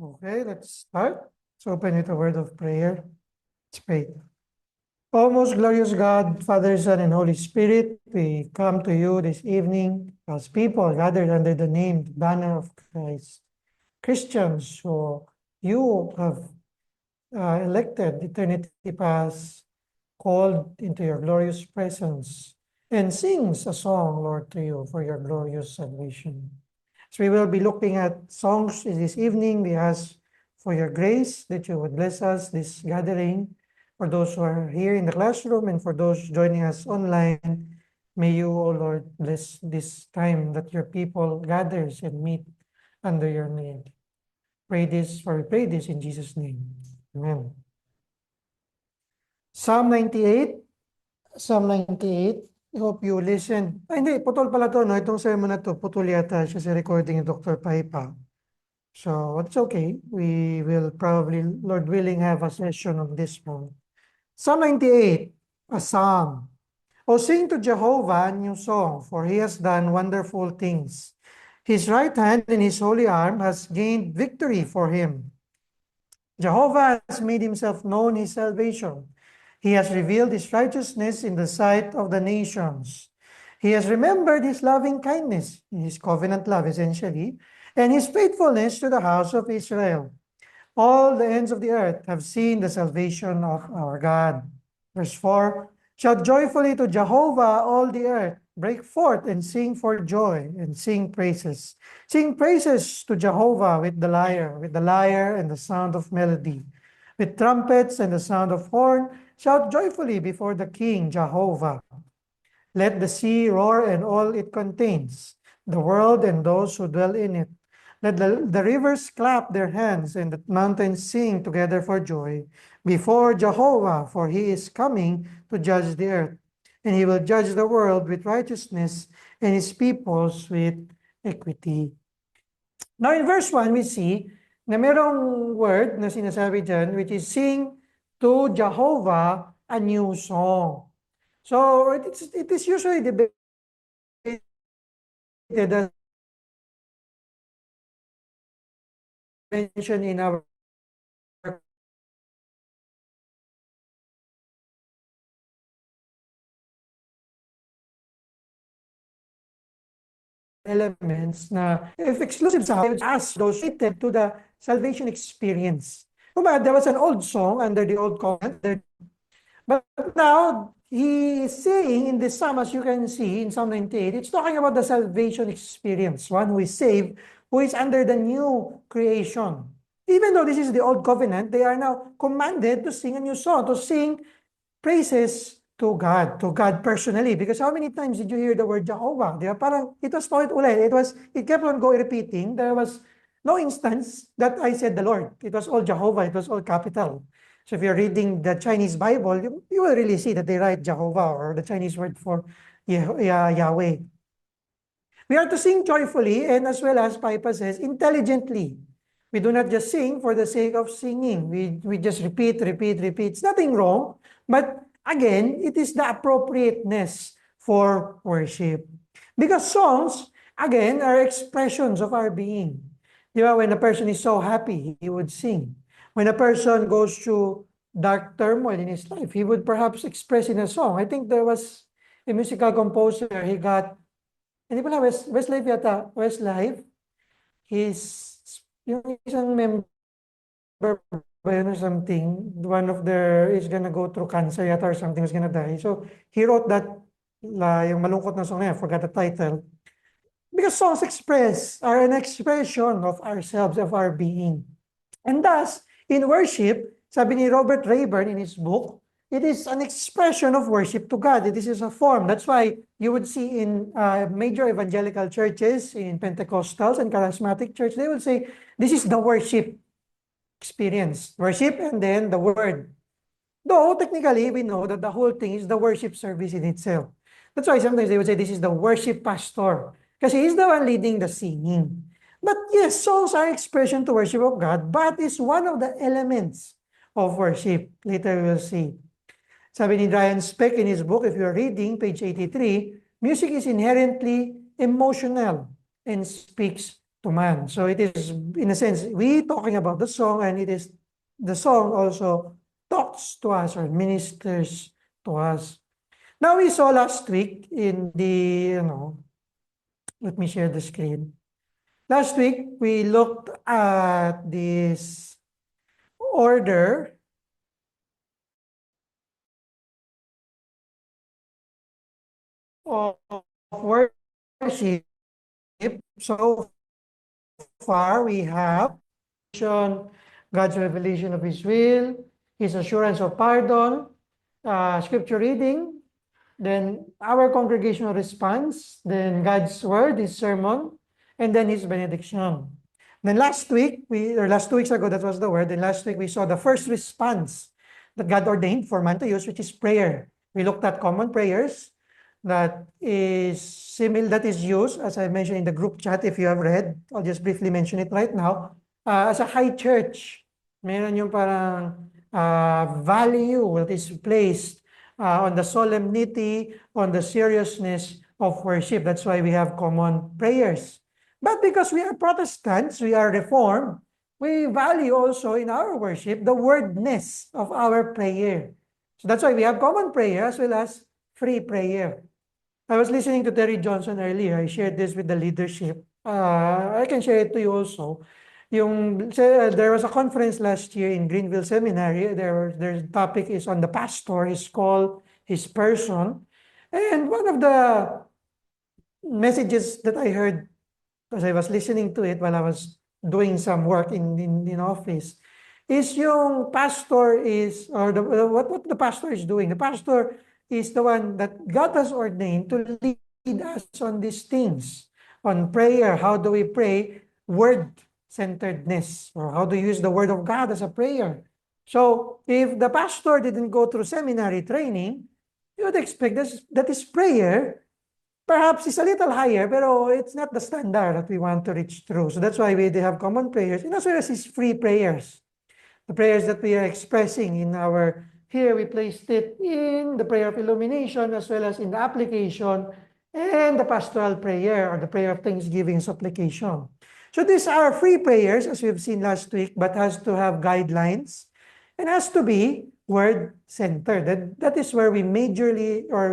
Okay, let's start. Let's open with a word of prayer. Let's pray. O most glorious God, Father, Son, and Holy Spirit, we come to you this evening as people gathered under the name, the banner of Christ. Christians who you have elected eternity past, called into your glorious presence, and sings a song, Lord, to you for your glorious salvation. So we will be looking at songs this evening. We ask for your grace that you would bless us this gathering. For those who are here in the classroom and for those joining us online, may you, O Lord, bless this time that your people gathers and meet under your name. We pray this in Jesus' name. Amen. Psalm 98. Psalm 98. I hope you listen. Ay, hindi. Putol pala to, no? Itong sermon na to, putol yata siya sa recording ni Dr. Paipa. So, it's okay. We will probably, Lord willing, have a session on this one. Psalm 98, a psalm. O sing to Jehovah a new song, for he has done wonderful things. His right hand and his holy arm has gained victory for him. Jehovah has made himself known his salvation. He has revealed his righteousness in the sight of the nations. He has remembered his loving kindness, his covenant love essentially, and his faithfulness to the house of Israel. All the ends of the earth have seen the salvation of our God. Verse 4, shout joyfully to Jehovah, all the earth. Break forth and sing for joy and sing praises. Sing praises to Jehovah with the lyre and the sound of melody. With trumpets and the sound of horn, shout joyfully before the King, Jehovah. Let the sea roar and all it contains, the world and those who dwell in it. Let the rivers clap their hands and the mountains sing together for joy before Jehovah, for he is coming to judge the earth. And he will judge the world with righteousness and his peoples with equity. Now in verse 1, we see na merong word na sinasabi dyan, which is sing to Jehovah a new song. So it is usually debated as mentioned in our elements na if exclusive sa as those related to the salvation experience. But there was an old song under the old covenant, but now he is saying in this psalm, as you can see in Psalm 98, it's talking about the salvation experience, one who is saved, who is under the new creation. Even though this is the old covenant, they are now commanded to sing a new song, to sing praises to God personally. Because how many times did you hear the word Jehovah? Di ba? Parang it was paulit-ulit. It kept on repeating. There was no instance that I said the Lord. It was all Jehovah. It was all capital. So if you're reading the Chinese Bible, you will really see that they write Jehovah or the Chinese word for Yahweh. We are to sing joyfully and as well as Paipa says, intelligently. We do not just sing for the sake of singing. We just repeat. It's nothing wrong. But again, it is the appropriateness for worship. Because songs, again, are expressions of our being. When a person is so happy, he would sing. When a person goes through dark turmoil in his life, he would perhaps express in a song. I think there was a musical composer, he got, hindi pala, Westlife yata, Westlife, yung isang member or something, one of is gonna go through cancer yata or something, is gonna die. So he wrote that, yung malungkot na song na, I forgot the title. Because songs are an expression of ourselves, of our being. And thus, in worship, sabi ni Robert Rayburn in his book, it is an expression of worship to God. This is a form. That's why you would see in major evangelical churches, in Pentecostals and charismatic church, they will say, this is the worship experience. Worship and then the word. Though, technically, we know that the whole thing is the worship service in itself. That's why sometimes they would say, this is the worship pastor. Because he's the one leading the singing. But yes, songs are expression to worship of God, but it's one of the elements of worship. Later we will see. Sabi ni Brian Speck in his book, if you're reading, page 83, music is inherently emotional and speaks to man. So it is, in a sense, we talking about the song, and it is the song also talks to us or ministers to us. Now we saw last week in the, let me share the screen. Last week, we looked at this order of worship. So far, we have God's revelation of His will, His assurance of pardon, scripture reading, then our congregational response, then God's word, His sermon, and then His benediction. Then last week, or last 2 weeks ago, that was the word. Then last week, we saw the first response that God ordained for man to use, which is prayer. We looked at common prayers that is similar, that is used, as I mentioned in the group chat, if you have read, I'll just briefly mention it right now. As a high church, meron yung parang value that is placed on the solemnity, on the seriousness of worship. That's why we have common prayers. But because we are Protestants, we are Reformed, we value also in our worship the wordness of our prayer. So that's why we have common prayer as well as free prayer. I was listening to Terry Johnson earlier. I shared this with the leadership. I can share it to you also. There was a conference last year in Greenville Seminary. Their topic is on the pastor. It's called His Person. And one of the messages that I heard, because I was listening to it while I was doing some work in office, is yung pastor is, or what the pastor is doing. The pastor is the one that God has ordained to lead us on these things. On prayer, how do we pray? Word-centeredness, or how to use the word of God as a prayer. So if the pastor didn't go through seminary training, you would expect that his prayer perhaps is a little higher, pero it's not the standard that we want to reach through. So that's why we have common prayers, and as well as his free prayers. The prayers that we are expressing in our, here we placed it in the prayer of illumination, as well as in the application, and the pastoral prayer, or the prayer of thanksgiving supplication. So these are free prayers, as we've seen last week, but has to have guidelines, and has to be word-centered. That is where we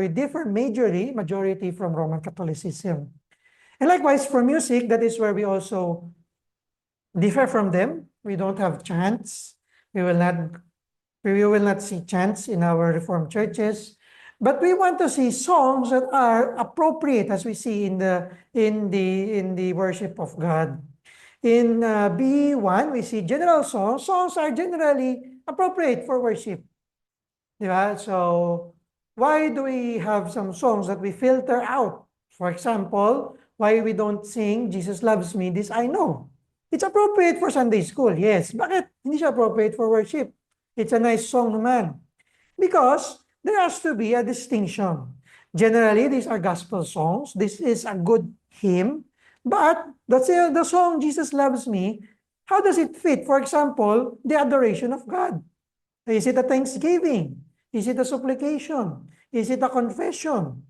differ majority from Roman Catholicism. And likewise, for music, that is where we also differ from them. We don't have chants. We will not see chants in our Reformed churches. But we want to see songs that are appropriate, as we see in the worship of God. In B1, we see general songs. Songs are generally appropriate for worship. Diba? So why do we have some songs that we filter out? For example, why we don't sing Jesus Loves Me, This I Know? It's appropriate for Sunday school, yes. Bakit hindi siya appropriate for worship? It's a nice song naman. Because there has to be a distinction. Generally, these are gospel songs. This is a good hymn. But the song Jesus Loves Me, how does it fit? For example, the adoration of God. Is it a thanksgiving? Is it a supplication? Is it a confession?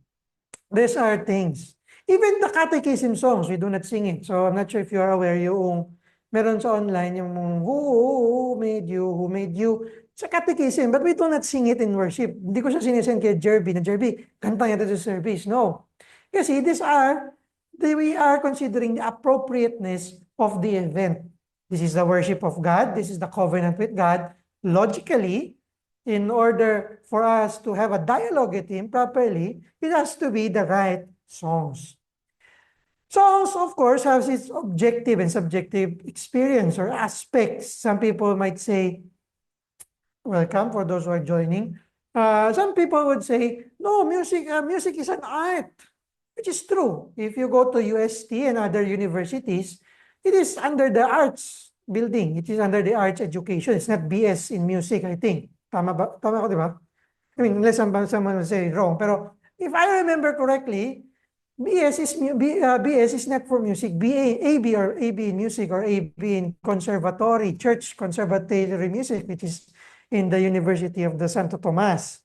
These are things. Even the catechism songs, we do not sing it. So I'm not sure if you are aware, yung meron sa online, yung who made you, sa catechism, but we do not sing it in worship. Hindi ko siya sinesend kay Jerby, na Jerby, kanta niya sa service. No. Kasi we are considering the appropriateness of the event. This is the worship of God. This is the covenant with God. Logically, in order for us to have a dialogue with Him properly, it has to be the right songs. Songs, of course, have its objective and subjective experience or aspects. Some people might say, welcome for those who are joining. Some people would say, no, music is an art, which is true. If you go to UST and other universities, it is under the arts building. It is under the arts education. It's not BS in music, I think. Tama ba? Tama ko, di ba? I mean, unless someone will say wrong. Pero if I remember correctly, BS is not for music. AB in music, or AB in conservatory, church conservatory music, which is in the University of the Santo Tomas.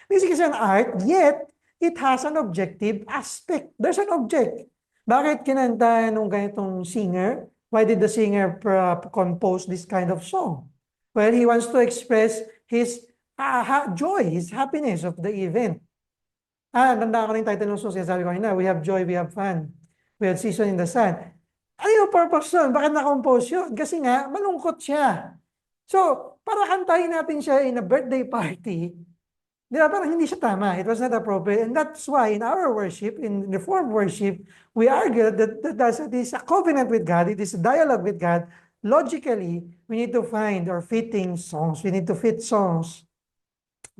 Music is an art, yet it has an objective aspect. There's an object. Bakit kinanta nung ganitong singer? Why did the singer compose this kind of song? Well, he wants to express his joy, his happiness of the event. Tanda ko rin yung title ng song, sinasabi ko kanina, we have joy, we have fun. We have season in the sun. Ano yung purpose nun? Bakit na-compose yun? Kasi nga, malungkot siya. So, para kantahin natin siya in a birthday party, di ba, parang hindi siya tama. It was not appropriate. And that's why in our worship, in Reformed worship, we argue that it is a covenant with God, it is a dialogue with God. Logically, we need to find or fitting songs. We need to fit songs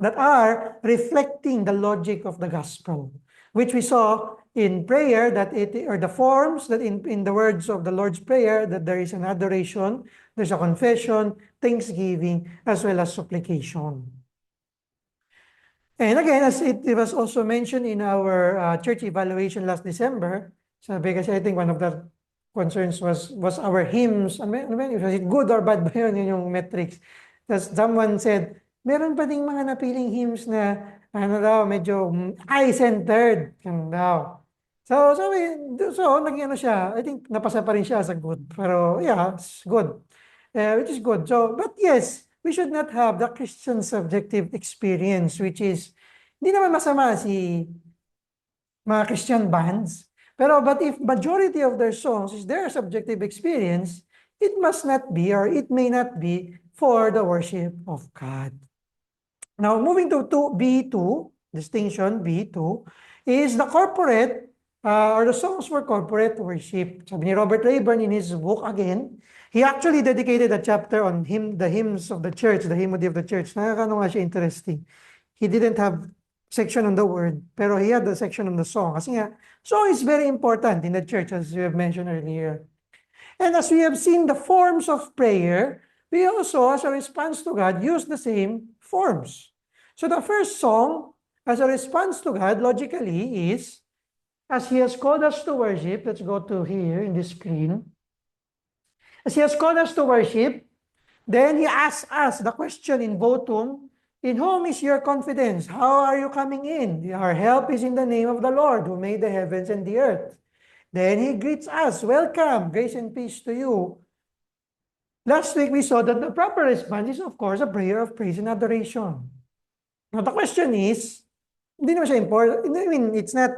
that are reflecting the logic of the gospel, which we saw in prayer, that it, or the forms that in the words of the Lord's Prayer, that there is an adoration, there's a confession, thanksgiving, as well as supplication. And again, as it was also mentioned in our church evaluation last December, sabi kasi I think one of the concerns was our hymns. Was it good or bad ba yun yung metrics? Because someone said, meron pa ding mga napiling hymns na ano daw, medyo I-centered. Yan daw. So naging ano siya, I think napasa pa rin siya sa good. Pero yeah, it's good. Which is good. So, but yes, we should not have the Christian subjective experience, which is, hindi naman masama si mga Christian bands, but if majority of their songs is their subjective experience, it must not be, or it may not be, for the worship of God. Now, moving to B2, distinction B2, is the corporate, or the songs for corporate worship. Sabi ni Robert Rayburn in his book again, he actually dedicated a chapter on the hymns of the church, the hymnody of the church. Nakakano nga siya, interesting. He didn't have section on the word, pero he had the section on the song. Kasi nga, song is very important in the church, as we have mentioned earlier. And as we have seen the forms of prayer, we also, as a response to God, use the same forms. So the first song, as a response to God, logically is, as He has called us to worship, let's go to here in this screen. As He has called us to worship, then He asks us the question in votum, in whom is your confidence? How are you coming in? Our help is in the name of the Lord, who made the heavens and the earth. Then He greets us, welcome, grace and peace to you. Last week, we saw that the proper response is, of course, a prayer of praise and adoration. Now, the question is, hindi naman siya important. I mean, it's not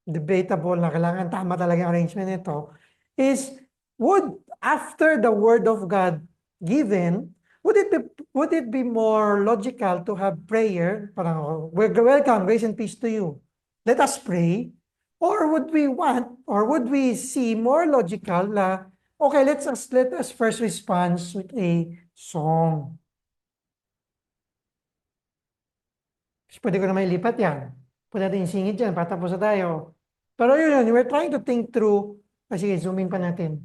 debatable na kailangan tama talaga yung arrangement nito. Is, after the word of God given, would it be more logical to have prayer, parang, oh, welcome, grace and peace to you. Let us pray. Or would we see more logical na, okay, let us first respond with a song. Pwede ko na may lipat yan. Pwede natin singit dyan, patapos na tayo. Pero yun, we're trying to think through. Sige, zoom in pa natin.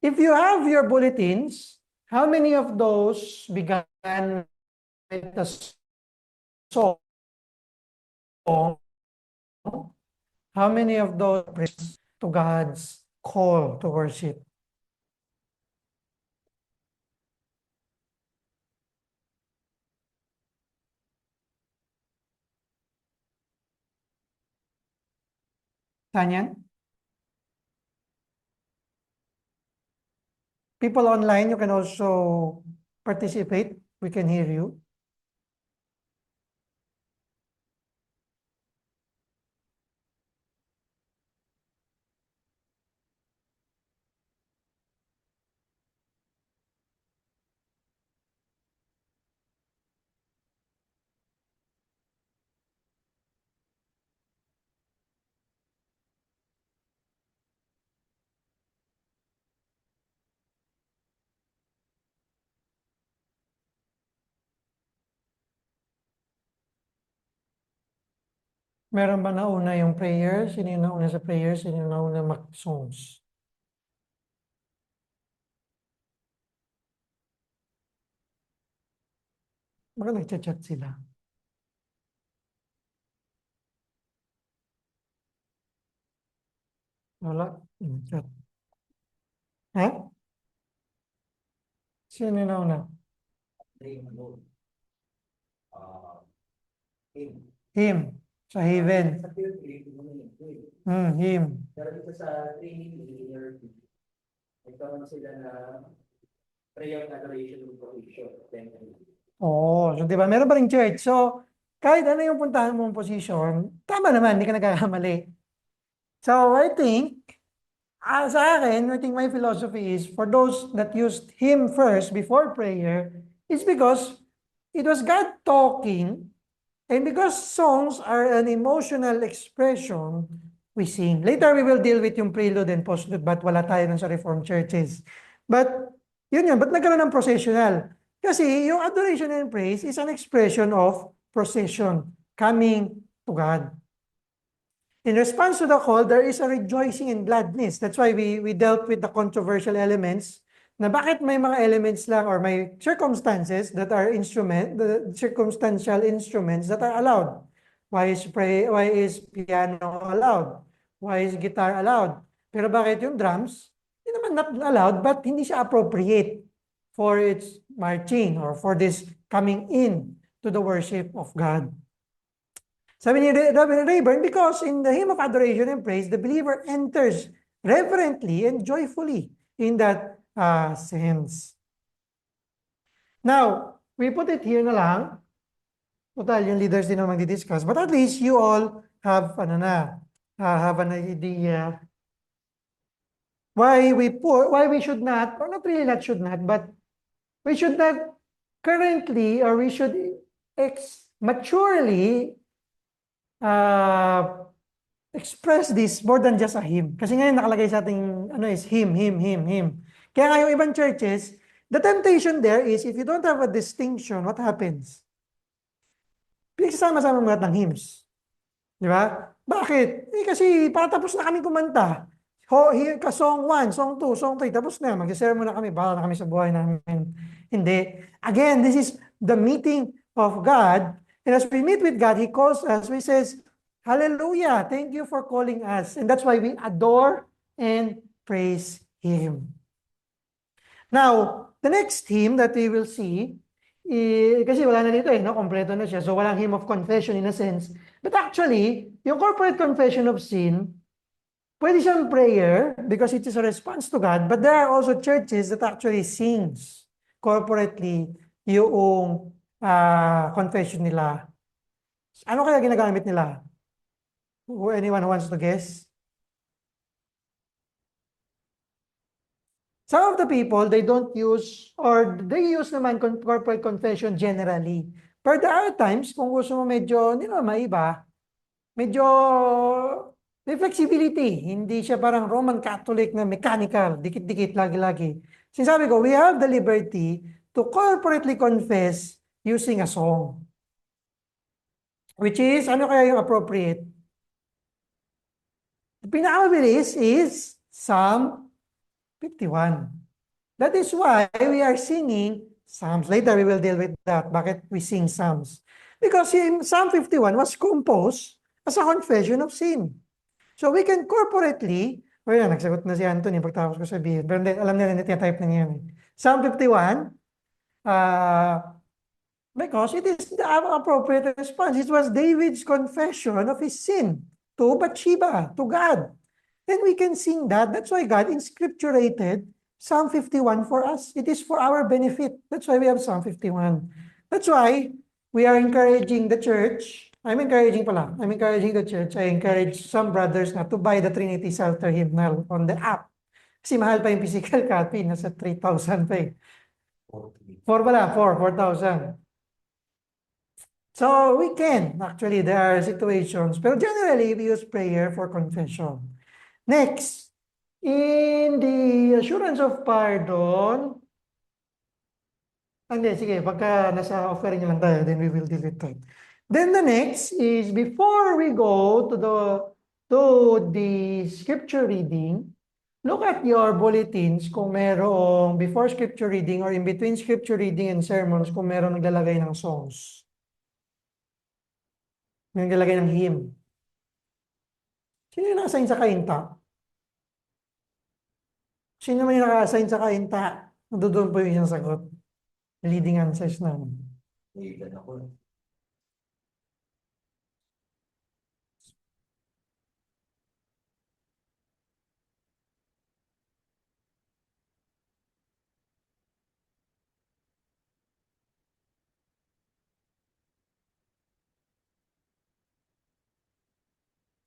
If you have your bulletins, how many of those began with a song? How many of those praise to God's call to worship? Tanyan? People online, you can also participate. We can hear you. Meron ba nauna yung prayer? Sino yung nauna sa prayer? Sino yung nauna mag-songs? Baka nagchat-chat sila. Wala. Chat. Ha? Sino na una? Him. Sa heaven. Him. Pero dito sa training engineer, nagkaroon sila na prayer adoration and provision. Oo. So, di ba? Meron pa rin church. So, kahit ano yung puntahan mong position, tama naman, hindi ka nagkakamali. So, I think, sa akin, I think my philosophy is, for those that used him first before prayer, is because it was God talking, and because songs are an emotional expression, we sing. Later, we will deal with yung prelude and postlude, but wala tayo nun sa Reformed churches. But, yun, ba't nagkaroon ng processional? Kasi yung adoration and praise is an expression of procession, coming to God. In response to the call, there is a rejoicing and gladness. That's why we dealt with the controversial elements na bakit may mga elements lang or may circumstances that are the circumstantial instruments that are allowed. Why is piano allowed? Why is guitar allowed? Pero bakit yung drums? Hindi naman not allowed, but hindi siya appropriate for its marching or for this coming in to the worship of God. Sabi ni Rayburn, because in the hymn of adoration and praise, the believer enters reverently and joyfully in that sense. Now, we put it here na lang. Total, yung leaders din naman di-discuss. But at least you all have, have an idea why we should not, or not really not should not, but we should not currently, or we should maturely express this more than just a hymn. Kasi ngayon nakalagay sa ating is hymn. Kaya nga yung ibang churches, the temptation there is if you don't have a distinction, what happens? Pinagsasama-sama mga ng hymns. Di ba? Bakit? Kasi patapos na kami kumanta. Song 1, song 2, song 3, tapos na. Mag-sermon na kami, bahala na kami sa buhay namin. Hindi. Again, this is the meeting of God. And as we meet with God, He calls us, He says, hallelujah, thank you for calling us. And that's why we adore and praise Him. Now, the next hymn that we will see, kasi wala na dito no? Kompleto na siya. So walang hymn of confession in a sense. But actually, yung corporate confession of sin, pwede siyang prayer because it is a response to God. But there are also churches that actually sings corporately yung confession nila. Ano kaya ginagamit nila? Anyone who wants to guess? Some of the people, they don't use, or they use naman corporate confession generally. But there are times, kung gusto mo medyo, hindi naman maiba, medyo may flexibility. Hindi siya parang Roman Catholic na mechanical, dikit-dikit, lagi-lagi. Sinasabi ko, we have the liberty to corporately confess using a song. Which is, ano kaya yung appropriate? The pinakamabilis is Psalm 51. That is why we are singing Psalms. Later we will deal with that. Bakit we sing Psalms? Because Psalm 51 was composed as a confession of sin. So we can corporately, nagsagot na si Anthony pagtapos ko sabihin. Pero alam nila na type na niyan. Psalm 51, because it is the appropriate response. It was David's confession of his sin to Bathsheba, to God. And we can sing that. That's why God inscripturated Psalm 51 for us. It is for our benefit. That's why we have Psalm 51. That's why we are encouraging the church. I'm encouraging the church. I encourage some brothers na to buy the Trinity Psalter hymnal on the app. Kasi mahal pa yung physical copy. Nasa 3,000 pa eh. 4,000. So we can. Actually, there are situations. Pero generally, we use prayer for confession. Next, in the assurance of pardon, hindi, sige, pagka nasa offering lang tayo, then we will deal with that. Then the next is before we go to the scripture reading, look at your bulletins kung merong before scripture reading or in between scripture reading and sermons kung merong naglalagay ng songs. May naglalagay ng hymn. Sino yung naka-assign sa kainta? Sino naman yung naka-assign sa kainta? Doon po yung isang sagot. Leading answers namin. Ilan ako.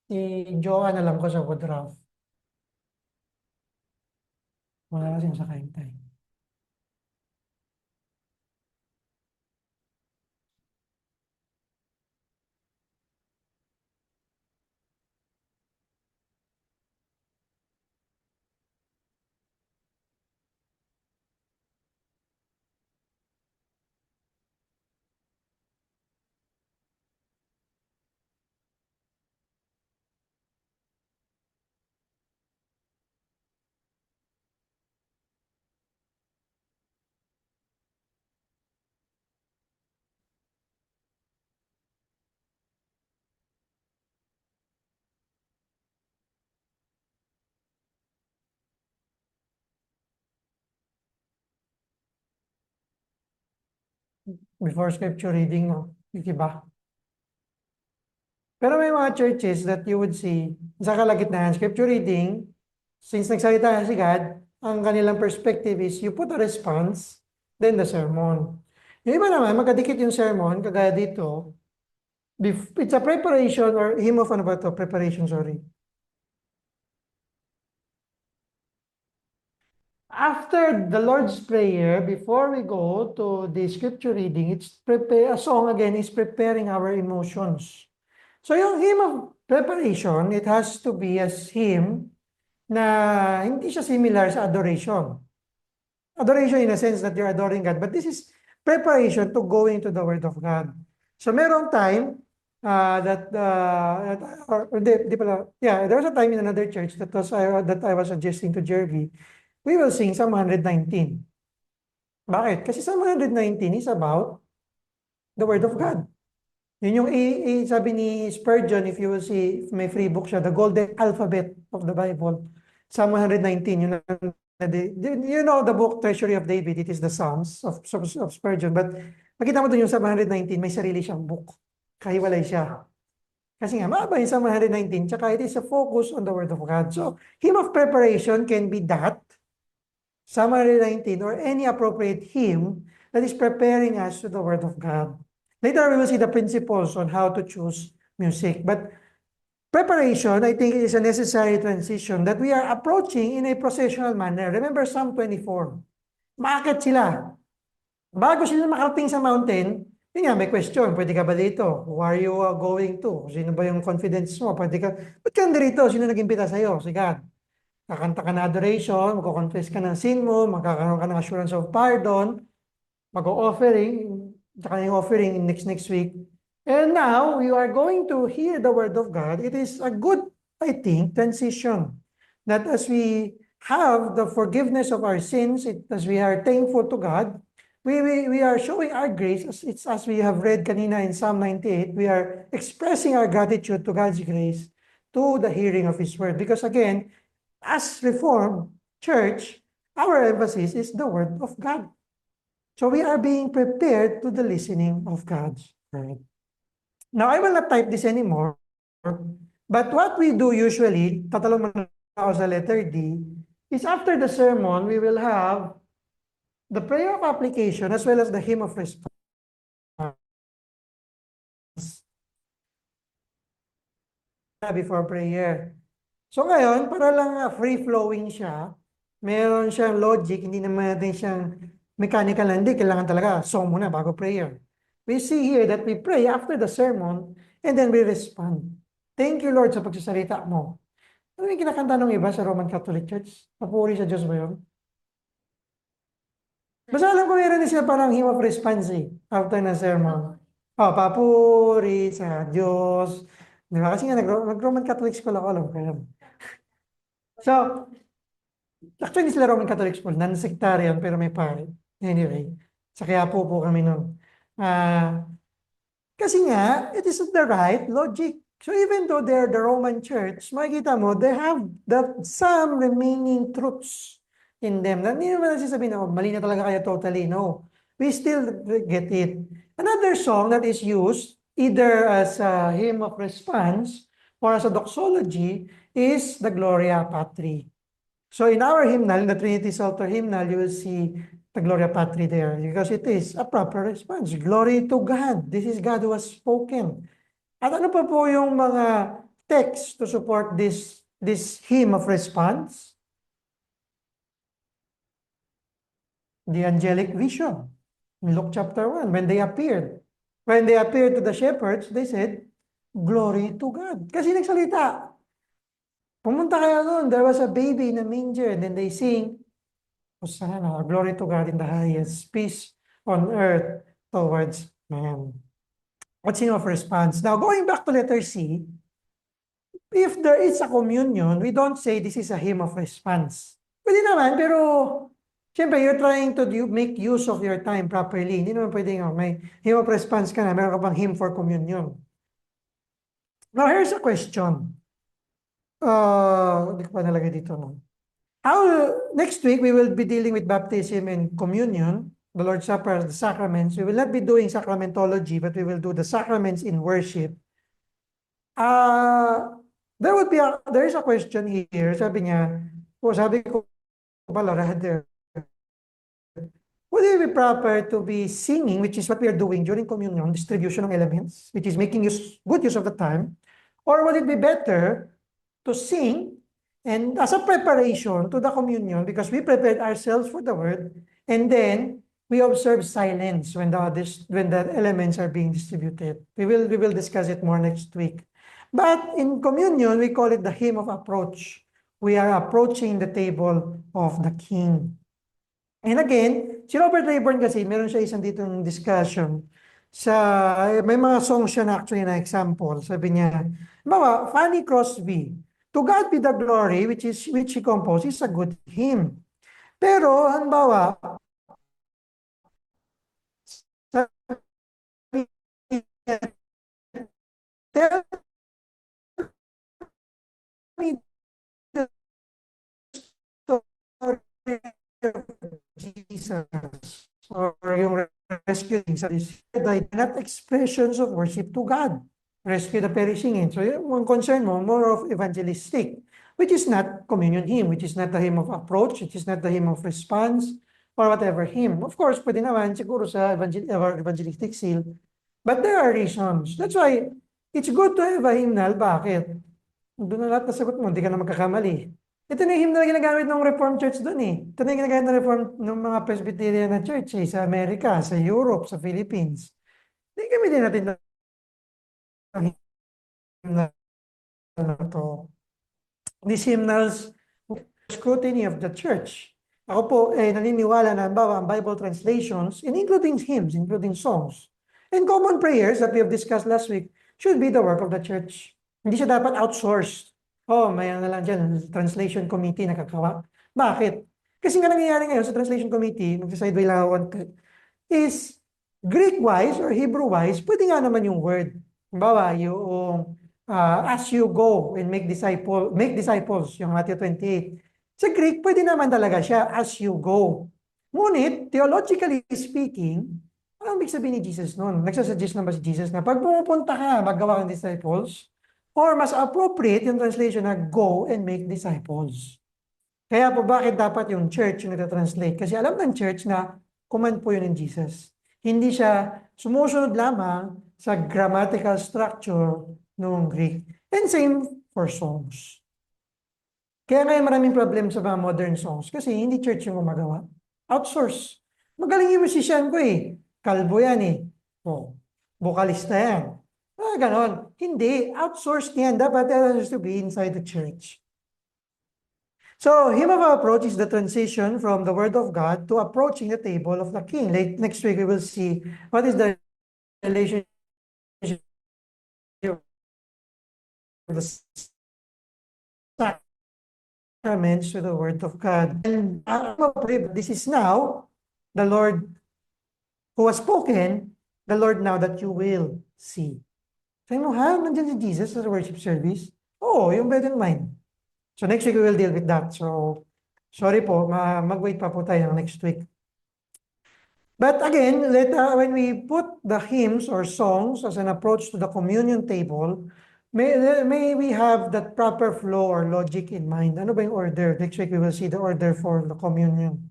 Si Joanne alam ko sa Woodruff. Wala kasing sa Kaintay. Before scripture reading, no? Yung iba. Pero may mga churches that you would see, sa kalagitnaan, scripture reading, since nagsalita si God, ang kanilang perspective is you put a response, then the sermon. Yung iba naman, magkadikit yung sermon, kagaya dito, it's a preparation or hymn of ano ba to? Preparation, sorry. After the Lord's Prayer, before we go to the scripture reading, it's prepare, a song again is preparing our emotions. So yung hymn of preparation, it has to be a hymn na hindi siya similar sa adoration. Adoration in a sense that you're adoring God, but this is preparation to go into the Word of God. So merong time there was a time in another church that I was suggesting to Jervy, we will sing Psalm 119. Bakit? Kasi Psalm 119 is about the Word of God. Yun yung sabi ni Spurgeon, if you will see, if may free book siya, the golden alphabet of the Bible. Psalm 119, you know the book Treasury of David, it is the Psalms of Spurgeon. But makita mo dun yung Psalm 119, may sarili siyang book. Kahiwalay siya. Kasi nga, mahaba yung Psalm 119, tsaka it is a focus on the Word of God. So, hymn of preparation can be that, Psalm 119, or any appropriate hymn that is preparing us to the Word of God. Later, we will see the principles on how to choose music. But preparation, I think, is a necessary transition that we are approaching in a processional manner. Remember Psalm 24. Maakit sila. Bago sila makarating sa mountain, yun nga, may question. Pwede ka ba dito? Who are you going to? Sino ba yung confidence mo? Pwede ka, ba't ka dito? Sino nag-imbita sa'yo? Si God. Kakanta ka na adoration, magko-confess ka ng sin mo, magkakaroon ka ng assurance of pardon, mag-offering, tsaka yung offering next week. And now, you are going to hear the word of God. It is a good, I think, transition. That as we have the forgiveness of our sins, as we are thankful to God, we are showing our grace, as we have read kanina in Psalm 98, we are expressing our gratitude to God's grace to the hearing of His word. Because again, as Reformed Church, our emphasis is the word of God. So we are being prepared to the listening of God's word. Now, I will not type this anymore, but what we do usually, tatalon mo na ako sa letter D, is after the sermon, we will have the prayer of application as well as the hymn of response. Before prayer. So ngayon, para lang free-flowing siya, meron siyang logic, hindi naman natin siyang mechanical na hindi, kailangan talaga song muna bago prayer. We see here that we pray after the sermon and then we respond. Thank you, Lord, sa pagsasalita mo. Ano yung kinakanta ng iba sa Roman Catholic Church? Papuri sa Diyos ba yun? Basta alam ko meron din siya parang hymn of response after na sermon. Oh, papuri sa Diyos. Di ba? Kasi nga nag-Roman Catholic school ako, alam ko yun. So, actually sila Roman Catholic school, non-sectarian pero may pare. Anyway, sa kaya po kami nun. Kasi nga, it is the right logic. So even though they're the Roman Church, makikita mo, they have some remaining truths in them. Hindi naman nasasabihin na, oh, mali na talaga kayo totally. No. We still get it. Another song that is used either as a hymn of response or as a doxology is the Gloria Patri. So in our hymnal, in the Trinity Psalter hymnal, you will see the Gloria Patri there because it is a proper response. Glory to God. This is God who has spoken. At ano pa po yung mga text to support this hymn of response? The angelic vision in Luke chapter 1, when they appeared. When they appeared to the shepherds, they said, glory to God. Kasi nagsalita. Pumunta kayo doon, there was a baby in a manger, and then they sing, Hosanna, glory to God in the highest, peace on earth towards man. What's hymn of response? Now, going back to letter C, if there is a communion, we don't say this is a hymn of response. Pwede naman, pero siyempre, you're trying to make use of your time properly. Hindi naman pwede nga, may hymn of response ka na, meron ka pang hymn for communion. Now, here's a question. Hindi ko pa nalagay dito. No? Next week, we will be dealing with baptism and communion, the Lord's Supper, the sacraments. We will not be doing sacramentology, but we will do the sacraments in worship. There is a question here. Sabi niya, sabi ko pala rather, would it be proper to be singing, which is what we are doing during communion, distribution of elements, which is making good use of the time, or would it be better to sing and as a preparation to the communion, because we prepared ourselves for the word, and then we observe silence when the elements are being distributed. We will discuss it more next week. But in communion, we call it the hymn of approach. We are approaching the table of the King. And again, si Robert Rayburn kasi, meron siya isang ditong discussion. May mga songs siya na actually na example. Sabi niya, Fanny Crosby, To God be the glory, which he composed, is a good hymn. Pero, halimbawa, sabi niya, tell me the story of Jesus or yung rescuing sa not expressions of worship to God. Rescue the perishing. So yung concern mo, more of evangelistic, which is not communion hymn, which is not the hymn of approach, which is not the hymn of response, or whatever hymn. Of course, pwede naman siguro sa evangelistic seal, but there are reasons. That's why it's good to have a hymnal. Bakit? Doon na lahat na sagot mo, hindi ka na magkakamali. Ito na yung hymn na ginagamit ng Reformed Church doon eh. Ito na yung ginagamit ng mga Presbyterian na church eh, sa Amerika, sa Europe, sa Philippines. Hindi kami din natin ng hymnal na to. These hymnals, scrutiny of the church. Ako po naniniwala na ang Bible translations, and including hymns, including songs, and common prayers that we have discussed last week, should be the work of the church. Hindi siya dapat outsourced. May na lang dyan, translation committee nakakawa. Bakit? Kasi nga nangyayari ngayon sa translation committee, magsa-sideway lang is Greek-wise or Hebrew-wise, pwede nga naman yung word. Halimbawa, yung as you go and make disciples, yung Matthew 28. Sa Greek, pwede naman talaga siya, as you go. Ngunit, theologically speaking, ano ibig sabihin ni Jesus noon? Nagsasuggest na ba si Jesus na pag pumupunta ka, maggawa ng disciples, or mas appropriate yung translation na go and make disciples. Kaya po bakit dapat yung church yung nagtatranslate? Kasi alam ng church na command po yun ng Jesus. Hindi siya sumusunod lamang sa grammatical structure ng Greek. And same for songs. Kaya ngayon maraming problem sa mga modern songs kasi hindi church yung gumagawa. Outsource. Magaling yung musician ko eh. Kalbo yan eh. Vocalista yan. Ganon. Hindi. Outsourced yan. Dapat it has to be inside the church. So, hymn of approach is the transition from the word of God to approaching the table of the King. Next week, we will see what is the relationship of the sacraments to the word of God. And this is now the Lord who has spoken, the Lord now that you will see. Sabi mo, nandiyan si Jesus sa worship service? Oo, yung bread and wine. So next week we will deal with that. So Sorry po, mag-wait pa po tayo ng next week. But again, when we put the hymns or songs as an approach to the communion table, may we have that proper flow or logic in mind. Ano ba yung order? Next week we will see the order for the communion.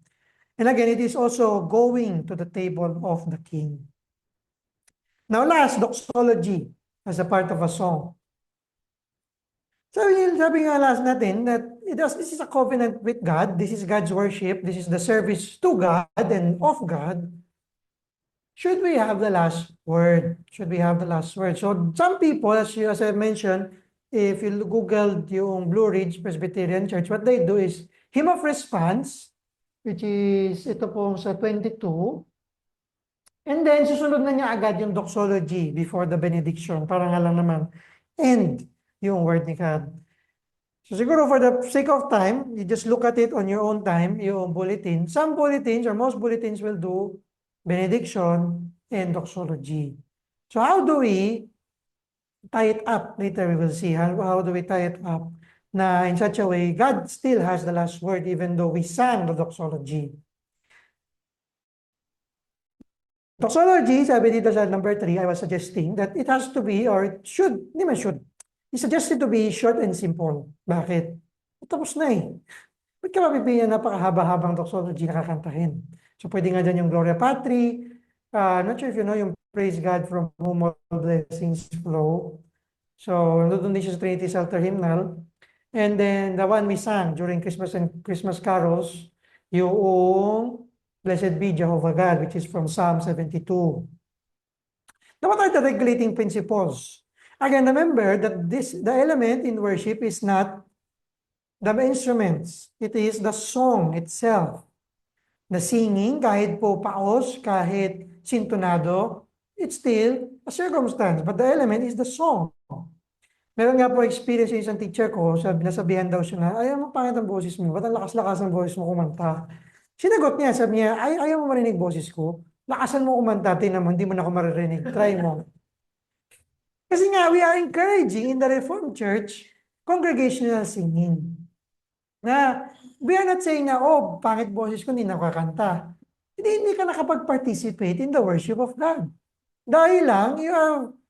And again, it is also going to the table of the king. Now last, doxology as a part of a song. Sabi nga last natin that this is a covenant with God. This is God's worship. This is the service to God and of God. Should we have the last word? Should we have the last word? So some people, as I mentioned, if you Google yung Blue Ridge Presbyterian Church, what they do is hymn of response, which is ito po sa 22. And then susunod na niya agad yung doxology before the benediction. Para nga lang naman end yung word ni God. So siguro for the sake of time, you just look at it on your own time, yung bulletin. Some bulletins or most bulletins will do benediction and doxology. So how do we tie it up? Later we will see how do we tie it up na in such a way God still has the last word even though we sang the doxology. Doxology, sabi dito sa number 3, I was suggesting that it has to be or it should, hindi man should. It's suggested to be short and simple. Bakit? Tapos na eh. Ba't ka mapipilian napakahaba-habang doxology na kakantahin? So pwede nga dyan yung Gloria Patri. Not sure if you know yung Praise God from whom all blessings flow. So nandun din siya sa Trinity Psalter Hymnal. And then the one we sang during Christmas and Christmas carols, yung Blessed be Jehovah God, which is from Psalm 72. Now what are the regulating principles? Again, remember that the element in worship is not the instruments. It is the song itself. The singing, kahit po paos, kahit sintonado, it's still a circumstance. But the element is the song. Meron nga po experience yung isang teacher ko, nasabihan daw siya na, ayaw mo pangit ang boses mo, ba't ang lakas-lakas ang boses mo kumanta? Sinagot niya, sabi niya, ayaw mo marinig boses ko, lakasan mo kumanta, tinan mo, hindi mo na ako maririnig, try mo. Kasi nga, we are encouraging in the Reformed Church congregational singing. Na, we are not saying na, oh, pangit boses ko, hindi nakakanta. Hindi ka nakapag-participate in the worship of God. Dahil lang,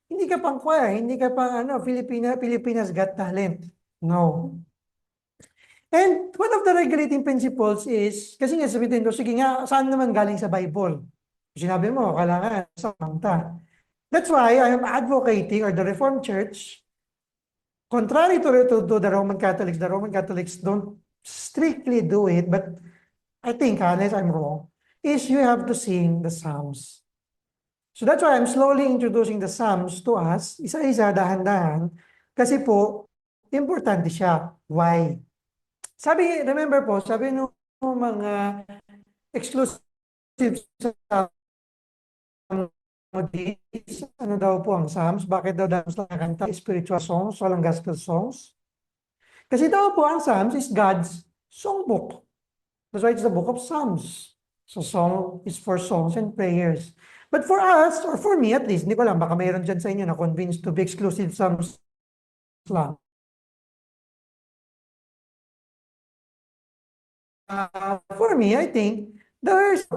hindi ka pang choir, hindi ka pang Filipinas Got Talent. No. And one of the regulating principles is, kasi nga sabihin ko, sige nga, saan naman galing sa Bible? Sinabi mo, kailangan sa kanta. That's why I am advocating, or the Reformed Church, contrary to the Roman Catholics don't strictly do it, but I think, unless I'm wrong, is you have to sing the Psalms. So that's why I'm slowly introducing the Psalms to us, isa-isa, dahan-dahan, kasi po, importante siya. Why? Remember po, sabi nung mga exclusive sa ano daw po ang Psalms? Bakit daw dance lang kanta? Spiritual songs, walang gospel songs? Kasi daw po ang Psalms is God's songbook. That's why it's the book of Psalms. So song is for songs and prayers. But for us, or for me at least, hindi ko lang, baka mayroon dyan sa inyo na convinced to be exclusive Psalms lang. For me, I think there's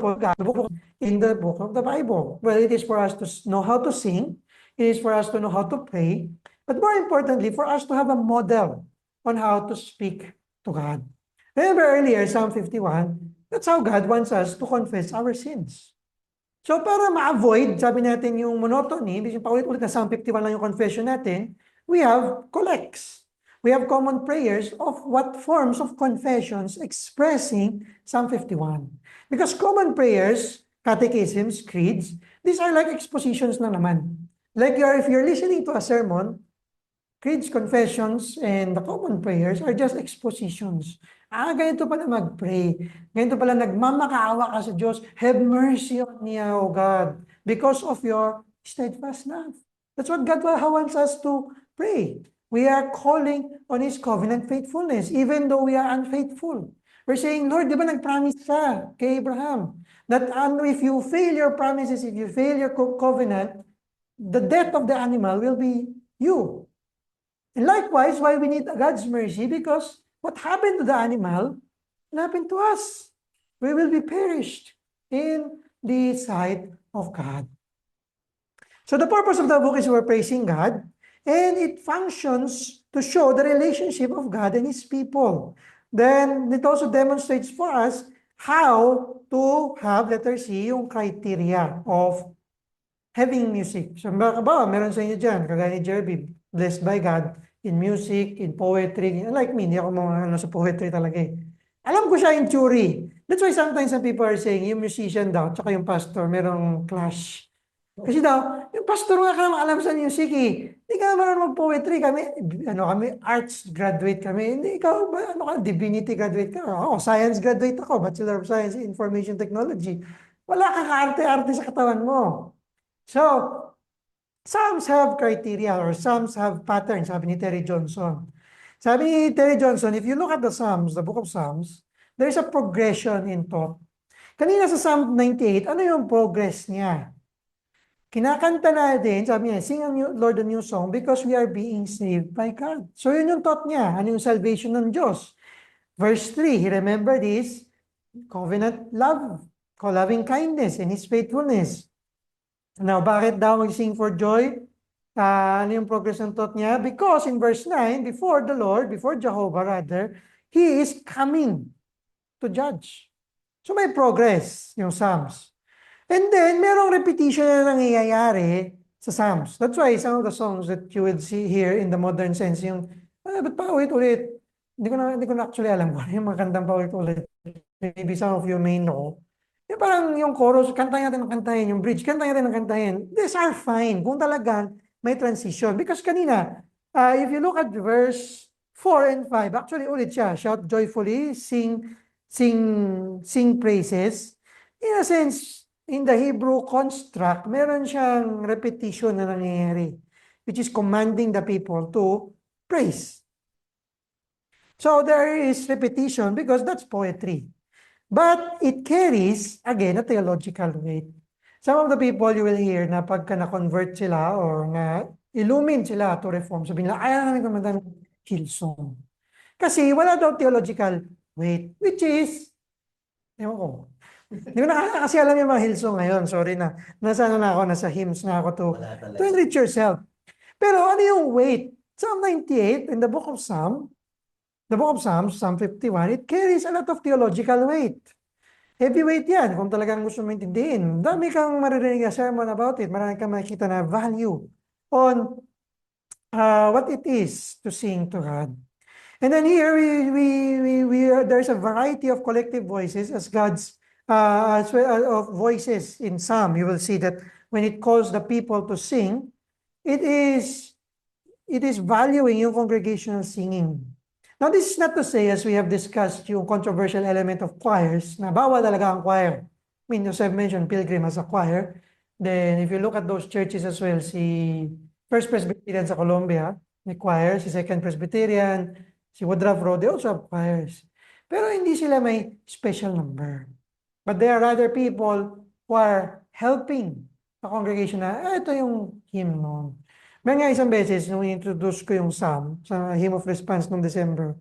in the book of the Bible. Well, it is for us to know how to sing. It is for us to know how to pray. But more importantly, for us to have a model on how to speak to God. Remember earlier, Psalm 51, that's how God wants us to confess our sins. So para ma-avoid, sabi natin yung monotony, hindi paulit-ulit na Psalm 51 lang yung confession natin, we have collects. We have common prayers of what forms of confessions expressing Psalm 51. Because common prayers, catechisms, creeds, these are like expositions na naman. Like if you're listening to a sermon, creeds, confessions, and the common prayers are just expositions. Ganito pala mag-pray. Ganito pala nagmamakaawa ka sa Diyos. Have mercy on me, O God, because of your steadfast love. That's what God wants us to pray. We are calling on His covenant faithfulness, even though we are unfaithful. We're saying, Lord, di ba nag-promise ka kay Abraham that if you fail your promises, if you fail your covenant, the death of the animal will be you. And likewise, why we need God's mercy, because what happened to the animal will happen to us. We will be perished in the sight of God. So the purpose of the book is we're praising God, and it functions to show the relationship of God and His people. Then it also demonstrates for us how to have, letter C, yung criteria of having music. So ba, meron sa inyo dyan, kagaya ni Jerby, blessed by God in music, in poetry. Like me, hindi ako mga sa poetry talaga eh. Alam ko siya in theory. That's why sometimes some people are saying, yung musician daw, tsaka yung pastor, merong clash. Kasi daw, yung pastor nga ka naman alam sa music eh. Hindi ka naman mag-poetry. Kami, arts graduate kami. Hindi, ikaw, divinity graduate ka. Ako, science graduate ako, Bachelor of Science in Information Technology. Wala kang kaarte-arte sa katawan mo. So, Psalms have criteria or Psalms have patterns, sabi ni Terry Johnson. Sabi ni Terry Johnson, if you look at the Psalms, the book of Psalms, there's a progression in thought. Kanina sa Psalm 98, ano yung progress niya? Kinakanta natin, sabi niya, sing a new, Lord a new song because we are being saved by God. So yun yung thought niya, ano yung salvation ng Diyos. Verse 3, he remembered his covenant love, loving kindness and his faithfulness. Now, bakit daw mag-sing for joy? Ano yung progress ng thought niya? Because in verse 9, before the Lord, before Jehovah rather, He is coming to judge. So may progress yung Psalms. And then, merong repetition na nangyayari sa Psalms. That's why some of the songs that you would see here in the modern sense, yung, ba't pa ulit-ulit? Hindi ko na actually alam kung ano yung mga kantang pa ulit-ulit. Maybe some of you may know. Yung parang yung chorus, kantahin natin ng kantahin, yung bridge, kantahin natin ng kantahin. These are fine kung talagang may transition. Because kanina, if you look at verse 4 and 5, actually ulit siya, shout joyfully, sing praises. In a sense, in the Hebrew construct, meron siyang repetition na nangyayari, which is commanding the people to praise. So there is repetition because that's poetry. But it carries, again, a theological weight. Some of the people you will hear na pagka na-convert sila or na illumine sila to reform, sabihin nila, ayaw namin kumanta ng Hillsong. Kasi wala daw theological weight, which is, ewan ko, hindi ko na kasi alam yung mga Hillsong ngayon, sorry na, nasa hymns na ako to enrich yourself. Pero ano yung weight? Psalm 98 in the book of Psalms, Psalm 51, it carries a lot of theological weight. Heavyweight yan, kung talagang gusto mo intindihin. Dami kang maririnig na sermon about it. Marami kang makikita na value on what it is to sing to God. And then here, there's a variety of collective voices as God's, as well of voices in Psalm. You will see that when it calls the people to sing, it is valuing yung congregational singing. Now, this is not to say, as we have discussed, yung controversial element of choirs, na bawal talaga ang choir. I mean, as I've mentioned, Pilgrim has a choir. Then, if you look at those churches as well, si First Presbyterian sa Colombia, may choir, si Second Presbyterian, si Woodruff Road, they also have choirs. Pero hindi sila may special number. But there are other people who are helping the congregation na, ito yung hymn. May nga isang beses, nung introduce ko yung Psalm sa Hymn of Response noong December,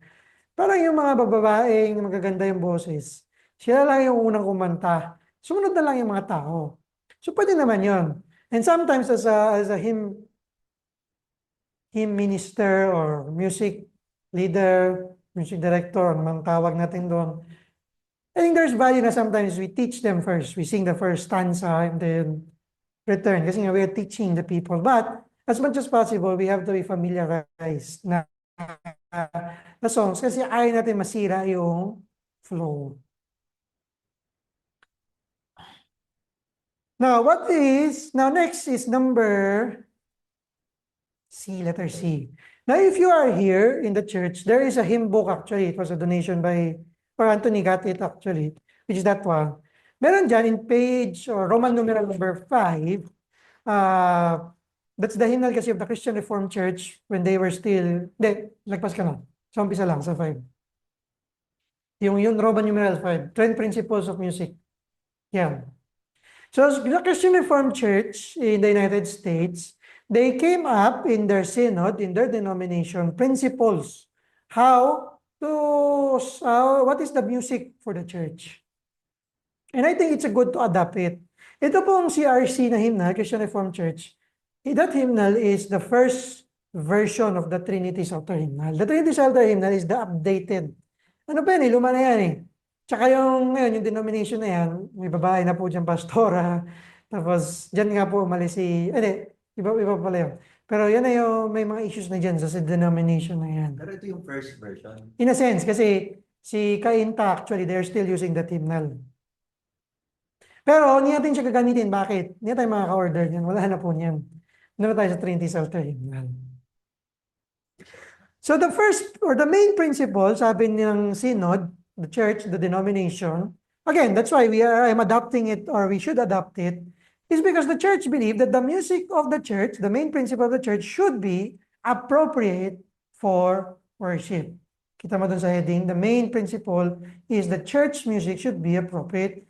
parang yung mga bababaeng magaganda yung boses, sila lang yung unang kumanta. Sumunod na lang yung mga tao. So pwede naman yun. And sometimes as a hymn minister or music leader, music director, anong tawag natin doon, I think there's value na sometimes we teach them first. We sing the first stanza and then return. Kasi nga we are teaching the people. But as much as possible, we have to be familiarized na the songs kasi ayaw natin masira yung flow. Now, next is number C, letter C. Now, if you are here in the church, there is a hymn book actually. It was a donation by, or Anthony got it actually, which is that one. Meron dyan in page, or Roman numeral number 5, that's the hymnal kasi of the Christian Reformed Church when they were still, lagpas ka na. Sa umpisa lang, sa 5. Yung Roman numeral 5, 10 principles of music. Yan. So the Christian Reformed Church in the United States, they came up in their synod, in their denomination, principles. How what is the music for the church? And I think it's a good to adapt it. Ito pong CRC na hymnal, Christian Reformed Church, that hymnal is the first version of the Trinity Psalter hymnal. The Trinity Psalter hymnal is the updated. Ano pa yan eh, luma na yan eh. Tsaka yung, ngayon, yung denomination na yan, may babae na po dyan, pastora. Tapos, dyan nga po umalis hindi, iba pala yun. Pero yan na yung, may mga issues na dyan sa denomination na yan. Pero ito yung first version. In a sense, kasi si Kainta, actually, they're still using that hymnal. Pero hindi natin siya gagamitin. Bakit? Hindi tayo makaka-order niyan. Wala na po niyan. Hindi tayo sa Trinity Psalter hymnal. So the first or the main principle, sabi ng synod, the church, the denomination, again, that's why I'm adopting it or we should adopt it, is because the church believe that the music of the church, the main principle of the church should be appropriate for worship. Kita mo dun sa heading, the main principle is the church music should be appropriate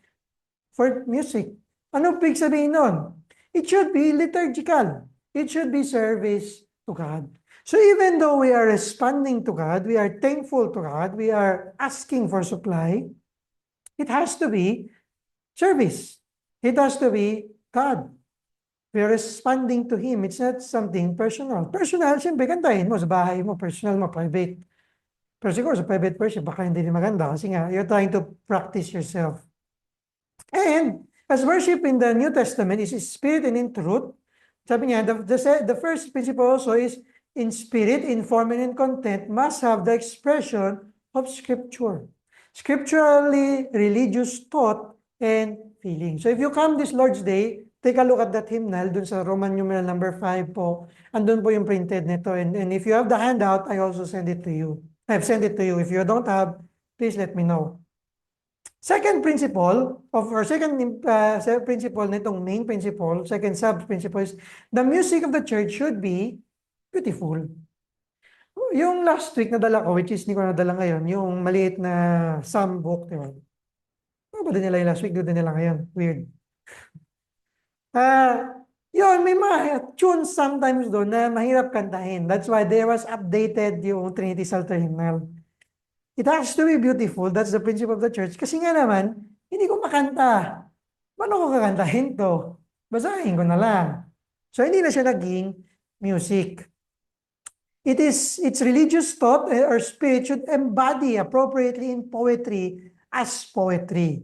for music. Ano big sabihin nun? It should be liturgical. It should be service to God. So even though we are responding to God, we are thankful to God, we are asking for supply, it has to be service. It has to be God. We are responding to Him. It's not something personal. Personal, siyempre, kantahin mo sa bahay mo, personal mo, private. Pero siguro sa private worship, baka hindi rin maganda kasi nga, you're trying to practice yourself. And as worship in the New Testament is in spirit and in truth, sabi niya, the first principle also is in spirit, in form, and in content must have the expression of Scripture. Scripturally religious thought and feeling. So if you come this Lord's Day, take a look at that hymnal dun sa Roman numeral number 5 po. Andun po yung printed nito. And if you have the handout, I also send it to you. I've sent it to you. If you don't have, please let me know. Second principle, principle nitong main principle, second sub-principle is the music of the church should be beautiful. Yung last week nadala ko, which is hindi ko nadala ngayon, yung maliit na psalm book, di ba? Ano ba din nila yung last week? Doon din nila ngayon. Weird. Yun, may mga tunes sometimes doon na mahirap kantahin. That's why there was updated yung Trinity Psalter hymnal. It has to be beautiful. That's the principle of the church. Kasi nga naman, hindi ko makanta. Paano ko kakantahin to? Basahin ko na lang. So, hindi na siya naging music. Its religious thought or spirit should embody appropriately in poetry as poetry.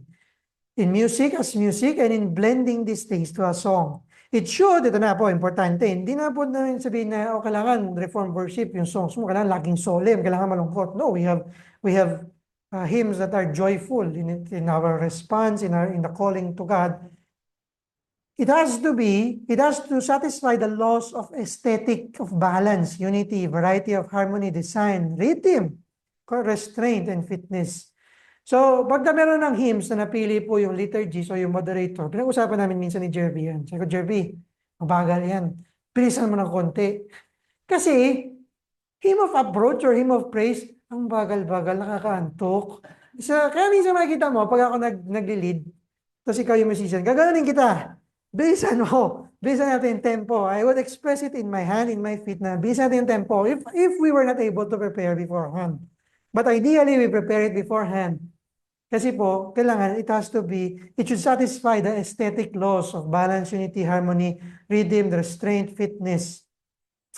In music as music, and in blending these things to a song. It should, ito na po, importante, hindi na po namin sabihin na, kailangan reform worship, yung songs mo, kailangan laging solemn, kailangan malungkot. No, we have hymns that are joyful in our response, in the calling to God. It has to satisfy the laws of aesthetic, of balance, unity, variety of harmony, design, rhythm, restraint, and fitness. So, pagka meron ng hymns na napili po yung liturgy, so yung moderator, pinag-usapan namin minsan ni Jervy yan. Sabi ko, Jervy, mabagal yan. Bilisan mo ng konti. Kasi, hymn of approach or hymn of praise, ang bagal-bagal, nakakaantok. So, kaya minsan makikita mo, pag ako nag-lead, tapos ikaw yung musician, gaganunin kita. Bilisan mo. Bilisan natin yung tempo. I would express it in my hand, in my feet, na bilisan natin yung tempo if we were not able to prepare beforehand. But ideally, we prepare it beforehand. Kasi po, kailangan, it should satisfy the aesthetic laws of balance, unity, harmony, rhythm, restraint, fitness.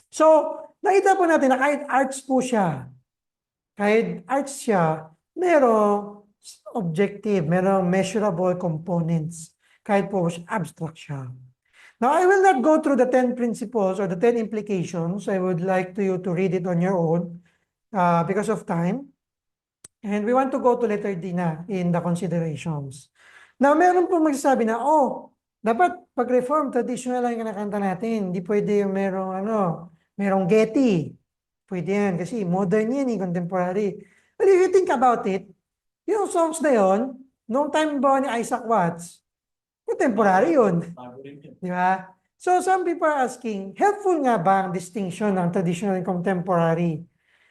So, nakita po natin na kahit arts po siya, merong objective, merong measurable components. Kahit po abstract siya. Now, I will not go through the 10 principles or the 10 implications. I would like you to read it on your own because of time. And we want to go to letter D na in the considerations. Now, meron po magsasabi na, dapat pag-reform, traditional lang yung kinakanta natin. Hindi pwede yung merong Getty. Pwede yan kasi modern yan, contemporary. But if you think about it, yung songs na yon, noong time ba ni Isaac Watts, contemporary yun. Di ba? So some people are asking, helpful nga ba ang distinction ng traditional and contemporary?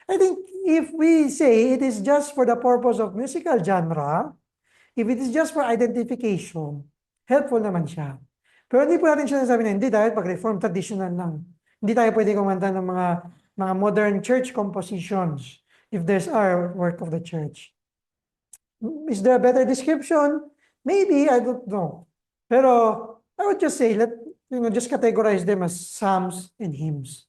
I think if we say it is just for the purpose of musical genre, if it is just for identification, helpful naman siya. Pero hindi po natin siya nasabi na hindi dahil pag-reform traditional lang. Hindi tayo pwede kumanta ng mga modern church compositions. if there's our work of the church. Is there a better description? Maybe, I don't know. Pero I would just say, just categorize them as psalms and hymns.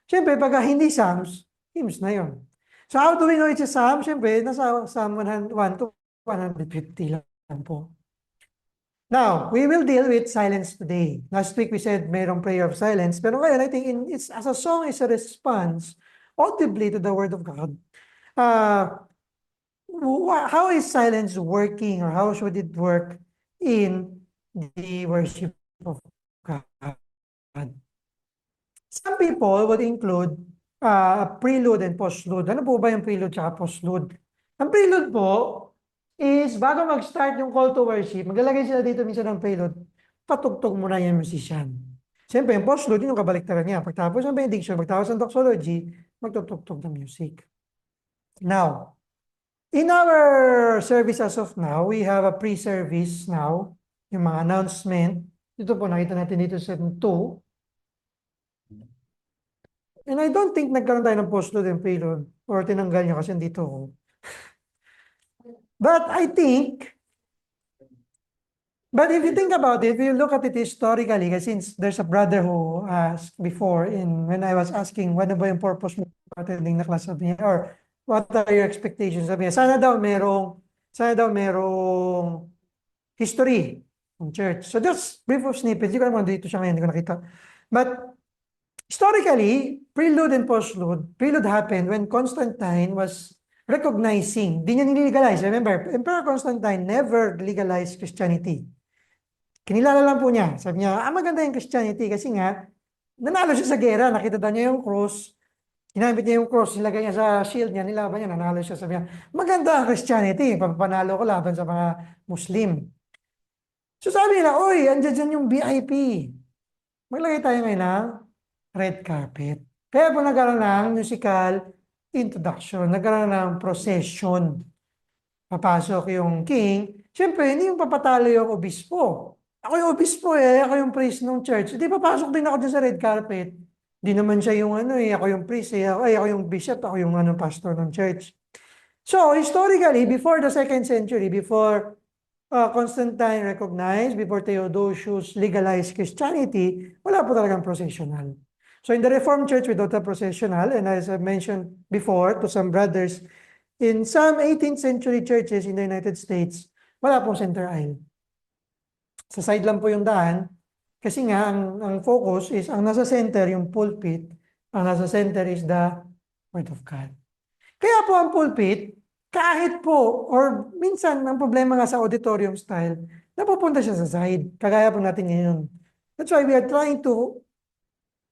Siyempre, pag hindi psalms, hymns na yun. So how do we know it's a psalm? Siyempre, nasa Psalm 101 to 150 lang po. Now, we will deal with silence today. Last week we said mayroong prayer of silence. Pero ngayon, I think it's as a song is a response audibly to the word of God. How is silence working, or how should it work in the worship of God? Some people would include prelude and postlude. Ano po ba yung prelude at postlude? Ang prelude po is bago mag-start yung call to worship, maglalagay sila dito minsan ng prelude, patugtog muna yung musician. Siyempre, yung postlude, yun yung kabaliktaran niya. Pagtapos ng benediction, pagtapos ng doxology, magtutugtog ng music. Now, in our service as of now, we have a pre-service now, yung mga announcement. Ito po, nakita natin dito sa 2. And I don't think nagkaroon tayo ng postload and preload or tinanggal niya kasi dito ako. But if you think about it, if you look at it historically, since there's a brother who asked before when I was asking, ano ba yung purpose mo attending na class, sabi niya, or what are your expectations? Sabi niya, sana daw merong history ng church. So just brief of snippets. Hindi ko naman dito siya ngayon, hindi ko nakita. But historically, prelude and postlude, prelude happened when Constantine was recognizing, di niya nilegalize. Remember, Emperor Constantine never legalized Christianity. Kinilala lang po niya. Sabi niya, maganda yung Christianity kasi nga, nanalo siya sa gera, nakita daw niya yung cross, ginamit niya yung cross, nilagay niya sa shield niya, nilaban niya, nanalo siya. Sabi niya, maganda ang Christianity, papanalo ko laban sa mga Muslim. So sabi nila, oy, andyan dyan yung VIP. Maglagay tayo ngayon ng red carpet. Kaya po nagkaroon ng musical introduction, nagkaroon ng procession. Papasok yung king. Siyempre, hindi yung papatalo yung obispo. Ako yung obispo ako yung priest ng church. Hindi, papasok din ako dyan sa red carpet. Hindi naman siya yung ako yung priest ako yung bishop, ako yung pastor ng church. So, historically, before the 2nd century, before Constantine recognized, before Theodosius legalized Christianity, wala po talagang processional. So in the Reformed Church, we don't have processional, and as I mentioned before to some brothers, in some 18th century churches in the United States, wala pong center aisle. Sa side lang po yung daan, kasi nga ang focus is, ang nasa center yung pulpit, ang nasa center is the Word of God. Kaya po ang pulpit, kahit po, or minsan, ang problema nga sa auditorium style, napupunta siya sa side, kagaya po natin ngayon. That's why we are trying to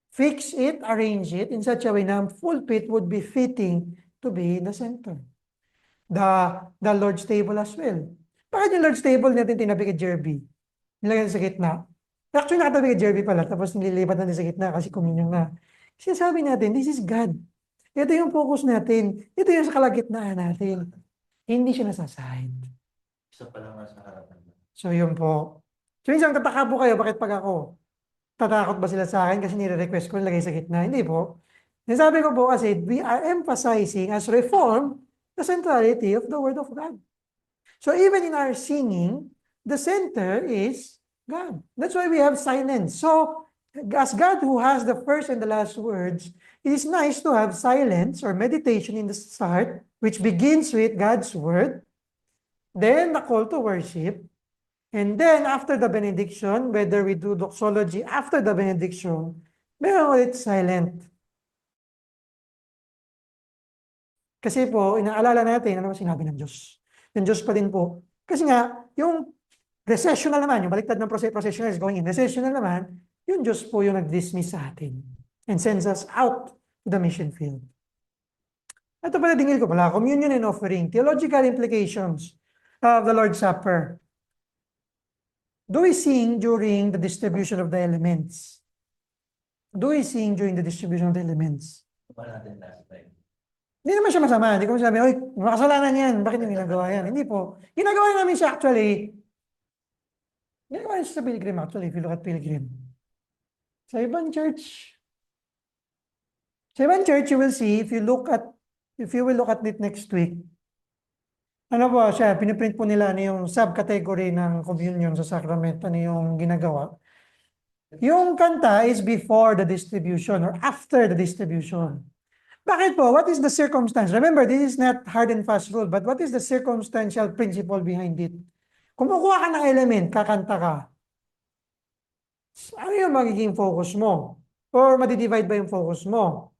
fix it, arrange it in such a way na ang pulpit would be fitting to be in the center. The Lord's table as well. Bakit yung Lord's table natin tinabi kay Jerby? Nilagay sa gitna. Actually, nakatabi kay Jerby pala, tapos nililipat natin sa gitna kasi communion na. Sinasabi natin, this is God. Ito yung focus natin. Ito yung sa kalagitnaan natin. Hindi siya nasa side. Isa pa lang nasa harapan. So, yun po. So, minsan tataka po kayo, bakit pag ako? Tatakot ba sila sa akin kasi nire-request ko nilagay sa gitna? Hindi po. Sabi ko po kasi, we are emphasizing as Reformed the centrality of the Word of God. So even in our singing, the center is God. That's why we have silence. So as God who has the first and the last words, it is nice to have silence or meditation in the start, which begins with God's Word, then the call to worship, and then after the benediction, whether we do doxology after the benediction, meron ulit silent. Kasi po, inaalala natin, ano ba sinabi ng Diyos? Yung Diyos pa din po. Kasi nga, yung recessional naman, yung baliktad ng processional is going in. Recessional naman, yung Diyos po yung nag-dismiss sa atin and sends us out to the mission field. Ito pala dingil ko pala, communion and offering, theological implications of the Lord's Supper. Do we sing during the distribution of the elements? Do we sing during the distribution of the elements? Hindi naman siya masama. Hindi ko masabi, oy, makasalanan yan. Bakit yung ginagawa yan? Hindi po. Ginagawa namin siya actually. Ginagawa niya sa Pilgrim actually, if you look at Pilgrim. Sa ibang church, you will see, if you look at if you will look at it next week, ano po siya, piniprint po nila ano yung subcategory ng communion sa sacrament, ano yung ginagawa. Yung kanta is before the distribution or after the distribution. Bakit po? What is the circumstance? Remember, this is not hard and fast rule, but what is the circumstantial principle behind it? Kumukuha ka ng element, kakanta ka. Ano yung magiging focus mo? Or madidivide ba yung focus mo?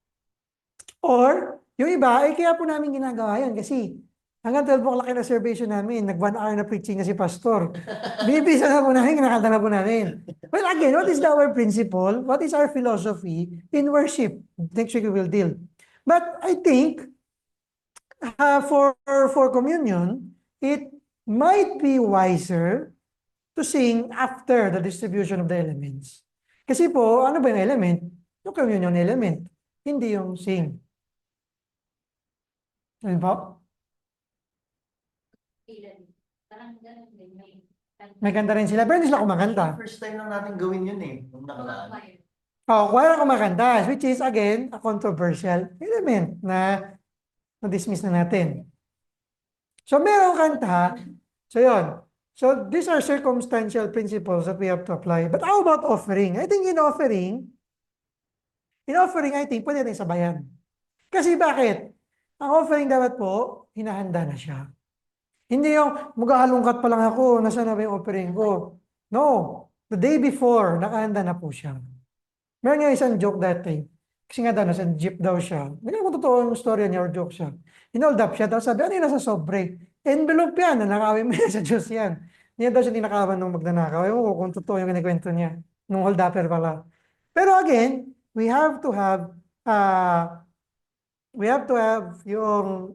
Or, yung iba, kaya po namin ginagawa yan kasi hanggang 12 o'clock na reservation namin, nag 1 hour na preaching na si pastor. Binibisa na po namin, kinakanta na po namin. Well, again, what is our principle? What is our philosophy in worship? Next week we will deal. But I think, for communion, it might be wiser to sing after the distribution of the elements. Kasi po, ano ba yung element? Yung communion element, hindi yung sing. Ano po? May kanta rin sila, pero hindi sila kumakanta. First time lang natin gawin yun eh, nung nakaraan. Choir ang kumakanta, which is again, a controversial element na na-dismiss na natin. So, merong kanta, so yun. So, these are circumstantial principles that we have to apply. But how about offering? I think in offering, I think, pwede natin sabayan. Kasi bakit? Ang offering dapat po, hinahanda na siya. Hindi yung maghahalongkat pa lang ako, nasa na ba yung offering ko? No. The day before, nakahanda na po siya. Meron nga isang joke dati. Kasi nga daw, nasa jeep daw siya. Hindi ko totoo yung story niya or joke siya. Hinold up siya. Daw sabi, ano yung nasa sobre? Envelope yan. Nanakawin mo yan sa Diyos yan. Hindi daw siya tinakawan nung magnanakaw. Ewan ko kung totoo yung kinikwento niya. Nung hold upper pala. Pero again, we have to have yung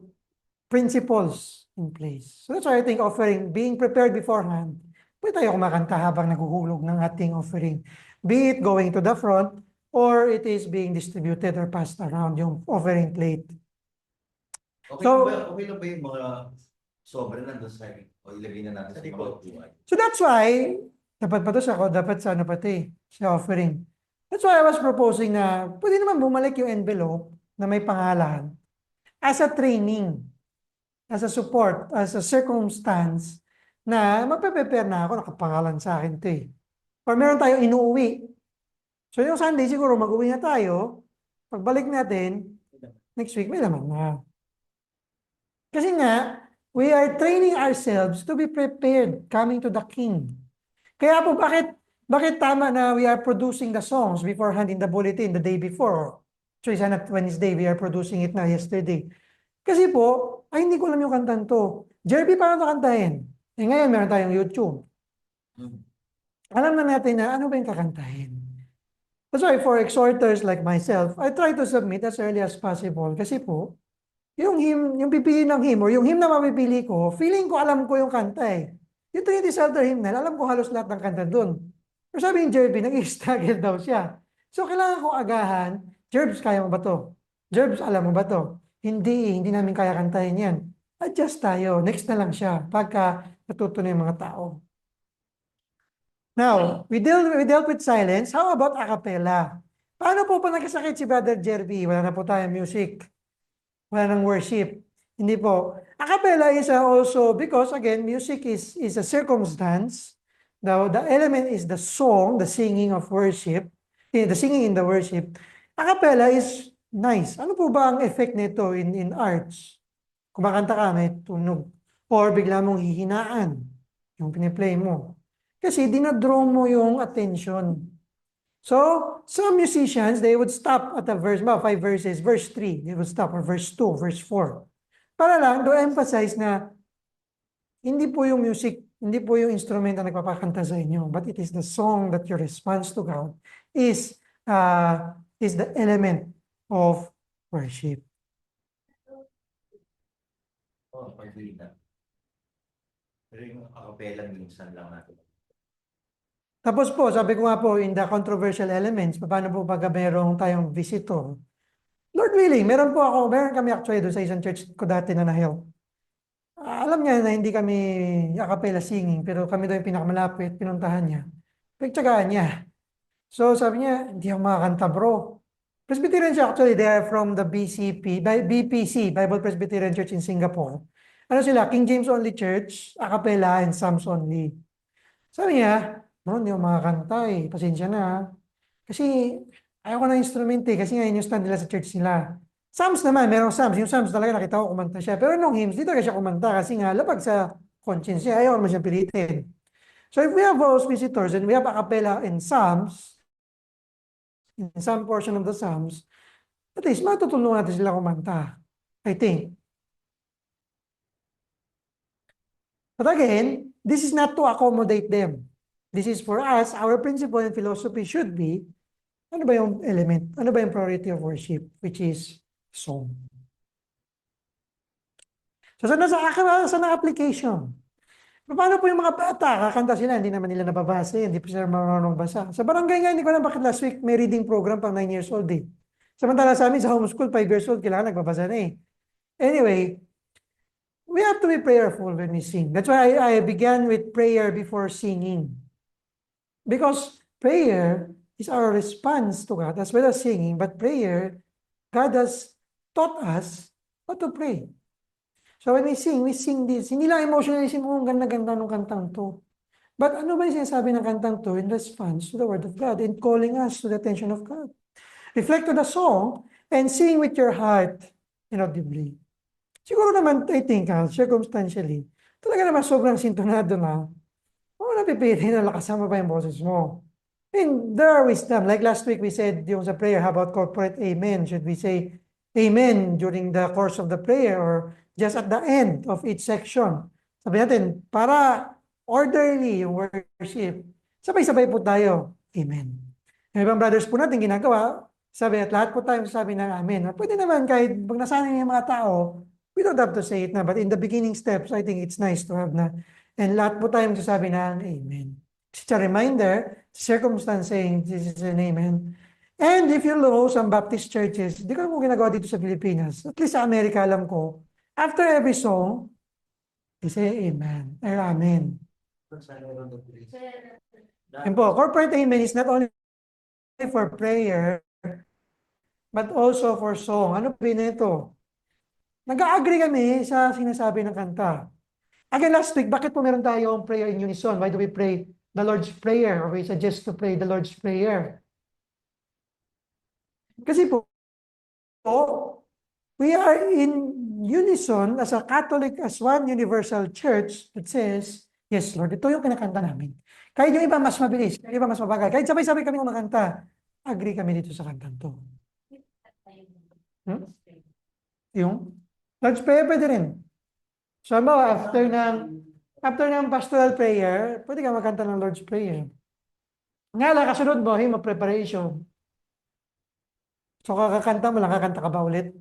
principles in place. So that's why I think offering, being prepared beforehand, pwede tayo kumakanta habang naguhulog ng ating offering. Be it going to the front, or it is being distributed or passed around yung offering plate. Okay, So- okay lang ba yung mga sobra nandun sa o ilagay na natin sa mga buhay? So that's why, dapat pa to sa ako, dapat sa ano pati, sa offering. That's why I was proposing na pwede naman bumalik yung envelope na may pangalan as a training, as a support, as a circumstance na magpe-prepare na ako, nakapangalan sa akin to eh. Or meron tayong inuuwi. So yung Sunday siguro mag-uwi na tayo, pagbalik natin, next week may laman na. Kasi nga, we are training ourselves to be prepared coming to the King. Kaya po bakit tama na we are producing the songs beforehand in the bulletin the day before? So isa na Wednesday, we are producing it na yesterday. Kasi po, ay hindi ko alam yung kantan to. Jerby, paano ito kantahin? Ngayon meron tayong YouTube. Alam na natin na ano ba yung kakantahin. That's why for exhorters like myself, I try to submit as early as possible. Kasi po, yung hymn, yung pipili ng hymn or yung hymn na mapipili ko, feeling ko alam ko yung kanta eh. Yung Trinity Psalter hymnal, alam ko halos lahat ng kanta dun. Pero sabi ni Jerby, nag-struggle daw siya. So kailangan ko agahan, Jerbs, kaya mo ba to? Jerbs, alam mo ba to? Hindi namin kaya kantahin yan. Adjust tayo, next na lang siya, pagka natuto na yung mga tao. Now, we dealt with silence. How about a cappella? Paano po pa nagkasakit si Brother Jerby? Wala na po tayong music. Wala nang worship. Hindi po. A cappella is also, because again, music is a circumstance. The element is the song, the singing of worship, the singing in the worship. A cappella is nice. Ano po ba ang effect nito in arts? Kumakanta ka, may tunog. Or bigla mong hihinaan yung piniplay mo. Kasi dinadraw mo yung attention. So, some musicians, they would stop at a verse, 5 verses, verse 3, they would stop, or verse 2, verse 4. Para lang to emphasize na hindi po yung music, hindi po yung instrument na nagpapakanta sa inyo, but it is the song that your response to God is the element of worship. Oo, pag-lead na. Pero yung acapella minsan lang natin. Tapos po, sabi ko nga po, in the controversial elements, paano po pag merong tayong visitor? Lord willing, meron kami actually doon sa isang church ko dati na na-help. Alam niya na hindi kami a cappella singing, pero kami daw yung pinakamalapit, pinuntahan niya. Pagtsagaan niya. So sabi niya, hindi ako makakanta bro. Presbyterian siya, actually, they are from the BPC, Bible Presbyterian Church in Singapore. Ano sila? King James only church, a cappella, and Psalms only. Sabi niya, no, hindi ako makakanta eh. Pasensya na. Kasi ayaw ko ng instrument eh. Kasi nga yun yung stand nila sa church nila. Psalms naman, merong Psalms. Yung Psalms talaga nakita ko kumanta siya. Pero nung hymns, di talaga siya kumanta. Kasi nga, lapag sa conscience niya. Ayaw naman siyang pilitin. So if we have those visitors and we have a cappella in Psalms, in some portion of the Psalms, at least matutulungan natin sila kumanta. I think. But again, this is not to accommodate them. This is for us, our principle and philosophy should be, ano ba yung element? Ano ba yung priority of worship? Which is song. So saan ang application? Paano po yung mga bata? Kakanta sila, hindi naman nila nababasa, hindi pa sila marunong basa. Sa barangay nga, hindi ko alam bakit last week may reading program pang 9 years old eh. Samantala sa amin, sa homeschool, 5 years old, kailangan nagbabasa na eh. Anyway, we have to be prayerful when we sing. That's why I began with prayer before singing. Because prayer is our response to God as well as singing. But prayer, God has taught us how to pray. So when we sing this. Hindi lang emotionalism, ang ganda-ganda ng kantang to. But ano ba yung sinasabi ng kantang to in response to the word of God and calling us to the attention of God? Reflect to the song and sing with your heart inaudibly. Siguro naman, I think, circumstantially, talaga naman sobrang sintonado na, napipili na lakasan mo pa yung boses mo. And there are wisdom. Like last week, we said yung sa prayer, how about corporate amen? Should we say amen during the course of the prayer or just at the end of each section? Sabi natin, para orderly yung worship, sabay-sabay po tayo. Amen. Yung ibang brothers po natin ginagawa, sabi at lahat po tayo sabi ng amen. Pwede naman kahit pag nasanay yung mga tao, we don't have to say it na. But in the beginning steps, I think it's nice to have na. And lahat po tayo sasabi ng amen. It's a reminder, circumstance saying this is an amen. And if you know some Baptist churches, di ko mo ginagawa dito sa Pilipinas, at least sa Amerika alam ko, after every song, they say amen or amen. And po, corporate amen is not only for prayer, but also for song. Ano po nito? Nag-agree kami sa sinasabi ng kanta. Again, last week, bakit po meron tayong prayer in unison? Why do we pray the Lord's Prayer? Or we suggest to pray the Lord's Prayer? Kasi po, we are in unison as a Catholic, as one universal church that says, yes, Lord, ito yung kinakanta namin. Kahit yung iba mas mabilis, kahit yung iba mas mabagal, kahit sabay-sabay kami kumakanta, agree kami dito sa kantang to. Yung Lord's Prayer pwede rin. So, after ng pastoral prayer, pwede ka magkanta ng Lord's Prayer. Nga lang, kasunod mo, hymn of preparation. So, kakakanta mo lang, kakanta ka ba ulit?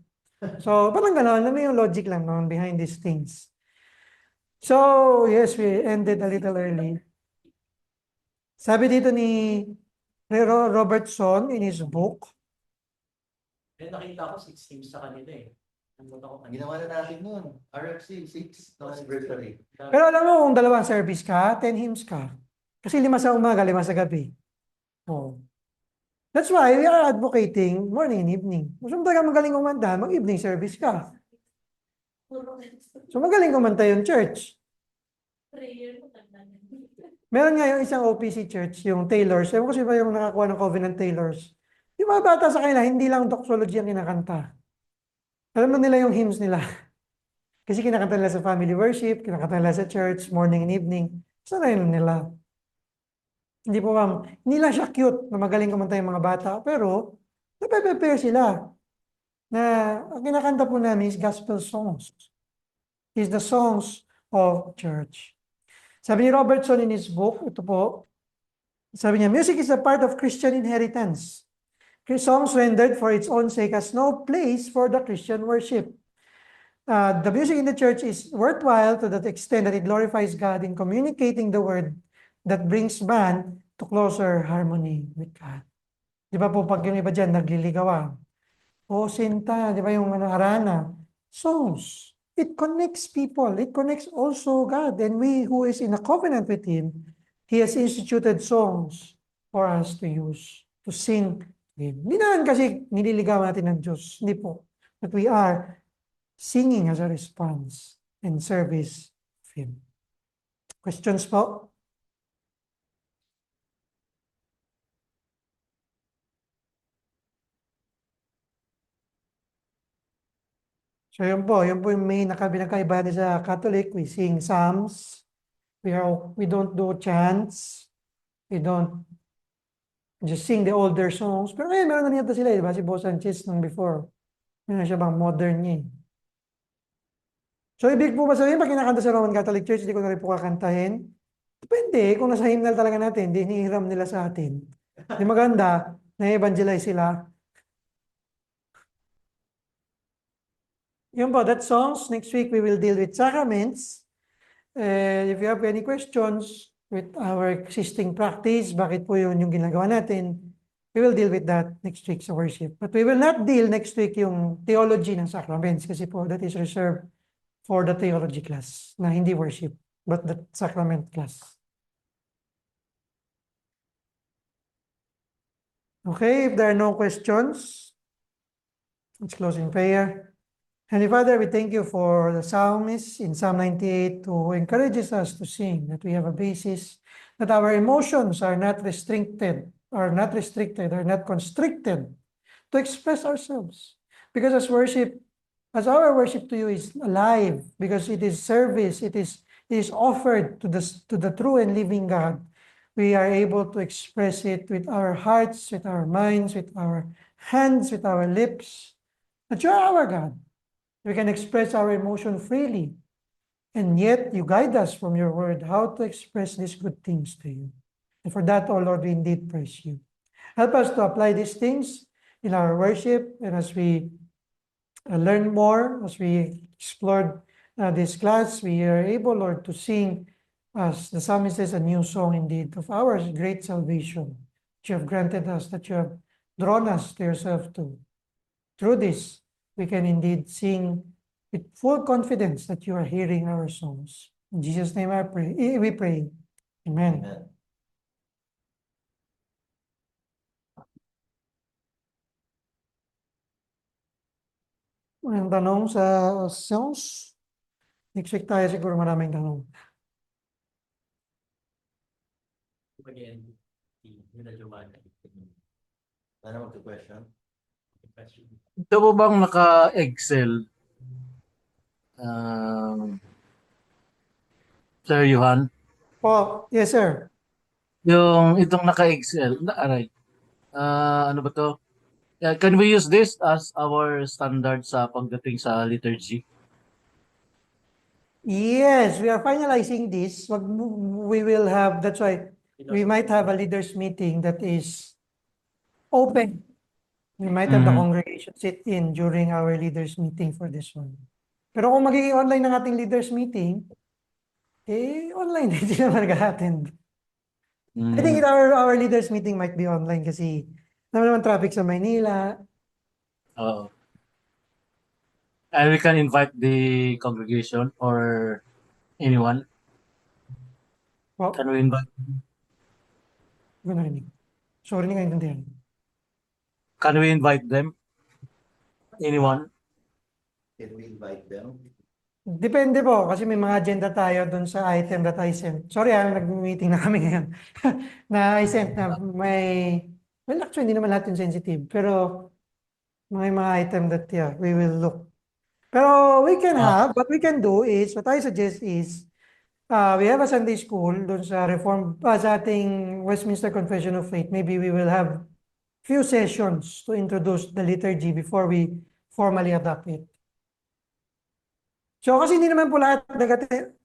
So, parang gano'n, ano yung logic lang noon behind these things. So, yes, we ended a little early. Sabi dito ni Robertson in his book, Nakita ko 6 teams sa kanila eh. Ang ginawa na natin noon, RFC, 6th anniversary. pero alam mo kung 2 service ka, 10 hymns ka. Kasi 5 sa umaga, 5 sa gabi. Oh. That's why we are advocating morning and evening. Gusto mo talaga magaling kumanta, mag-evening service ka. So magaling kumanta yung church. Meron nga yung isang OPC church, yung Taylors. Ewan ko siya ba yung nakakuha ng Covenant Taylors. Yung mga bata sa kanila, hindi lang doxology ang kinakanta. Alam mo nila yung hymns nila. Kasi kinakanta nila sa family worship, kinakanta nila sa church, morning and evening. Sanay nila. Hindi po hindi lang siya cute na magaling kumanta yung mga bata, pero nape-prepare sila na ang kinakanta po namin is gospel songs. Is the songs of church. Sabi ni Robertson in his book, ito po, sabi niya, music is a part of Christian inheritance. Songs rendered for its own sake has no place for the Christian worship. The music in the church is worthwhile to the extent that it glorifies God in communicating the word that brings man to closer harmony with God. Di ba po pag yung iba dyan nagliligawan? O sinta, di ba yung arana? Songs. It connects people. It connects also God. And we who is in a covenant with Him, He has instituted songs for us to use, to sing Hindi naman kasi nililigawan natin ng Diyos. Hindi po. But we are singing as a response in service of Him. Questions po? So yun po yung main nakaiba natin sa Catholic. We sing psalms. We don't do chants. We don't just sing the older songs. Pero ngayon, meron na niyata sila, di ba? Si Bo Sanchez nung before. Meron siya bang modern niya eh. So, ibig po ba sabihin, pag kinakanta sa Roman Catholic Church, hindi ko na rin po kakantahin? Depende, kung nasa hymnal talaga natin, hindi hinihiram nila sa atin. Di maganda, na-evangelize sila. Yun po, that songs. Next week, we will deal with sacraments. If you have any questions with our existing practice, bakit po yun yung ginagawa natin, we will deal with that next week sa worship. But we will not deal next week yung theology ng sacraments kasi po that is reserved for the theology class na hindi worship, but the sacrament class. Okay, if there are no questions, let's close in prayer. Heavenly Father, we thank you for the psalmist in Psalm 98 who encourages us to sing, that we have a basis, that our emotions are not restricted, are not constricted to express ourselves. Because as our worship to you is alive, because it is service, it is offered to the true and living God, we are able to express it with our hearts, with our minds, with our hands, with our lips, that you are our God. We can express our emotion freely. And yet, you guide us from your word how to express these good things to you. And for that, O Lord, we indeed praise you. Help us to apply these things in our worship, and as we learn more, as we explored this class, we are able, Lord, to sing, as the psalmist says, a new song indeed of our great salvation that you have granted us, that you have drawn us to yourself to. Through this, we can indeed sing with full confidence that you are hearing our songs. In Jesus' name we pray. Amen. Amen. Ang tanong sa songs, next week tayo siguro maraming tanong. Again, yun na Giovanni. Ano mag-question? Question. Ito po bang naka-Excel, um, Sir Johan? Po, yes sir. Yung itong naka-Excel, aray, ano ba to? Can we use this as our standard sa pagdating sa liturgy? Yes, we are finalizing this. We will have, that's why we might have a leaders meeting that is open. We might have the congregation sit in during our leaders meeting for this one. Pero kung magiging online ng ating leaders meeting, online hindi naman nag-attend. I think our leaders meeting might be online kasi naman traffic sa Maynila. Oo. And we can invite the congregation or anyone. Well, Can we invite? ganun. Sorry, hindi ko naintindihan. Can we invite them? Anyone? Can we invite them? Depende po, kasi may mga agenda tayo dun sa item that I sent. Sorry nag-meeting na kami ngayon. Na I sent na well actually hindi naman lahat yung sensitive, pero may mga item that we will look. Pero we can have, what we can do is, what I suggest is, we have a Sunday school dun sa sa ating Westminster Confession of Faith. Maybe we will have few sessions to introduce the liturgy before we formally adopt it. So kasi hindi naman po lahat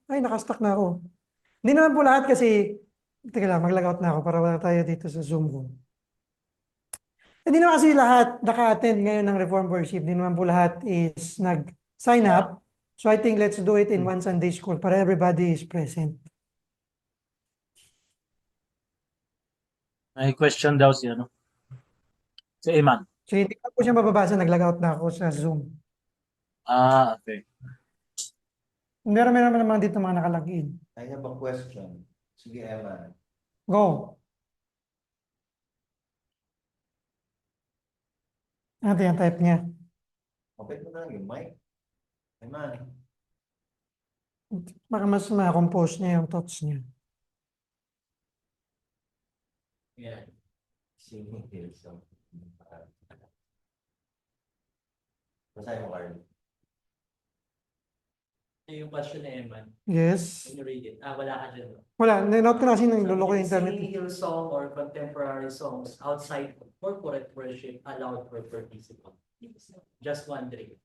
nakastuck na ako. Hindi naman po lahat kasi, teka lang, mag-logout na ako para wala tayo dito sa Zoom ko. Hindi naman kasi lahat naka-attend ngayon ng Reform Worship. Hindi naman po lahat is nag-sign up. So I think let's do it in one Sunday school para everybody is present. May question daw si ano? Si Iman. So hindi ko po siya mababasa, nag-logout na ako sa Zoom. Okay. Meron naman dito mga nakalagin. I have a question. Sige, Eman. Go. Ano yung type niya? Open mo na lang yung mic. Ay man. Baka mas ma-compose niya yung thoughts niya. Yeah. Singing hills. So, basahin mo, Carl. Yung question ni Eman, Yes. can you read it? Wala ka dyan. No? Wala, nanote ko na kasi nagluloko yung internet. Singing Hillsong or contemporary songs outside corporate worship allowed for participants? Just wondering.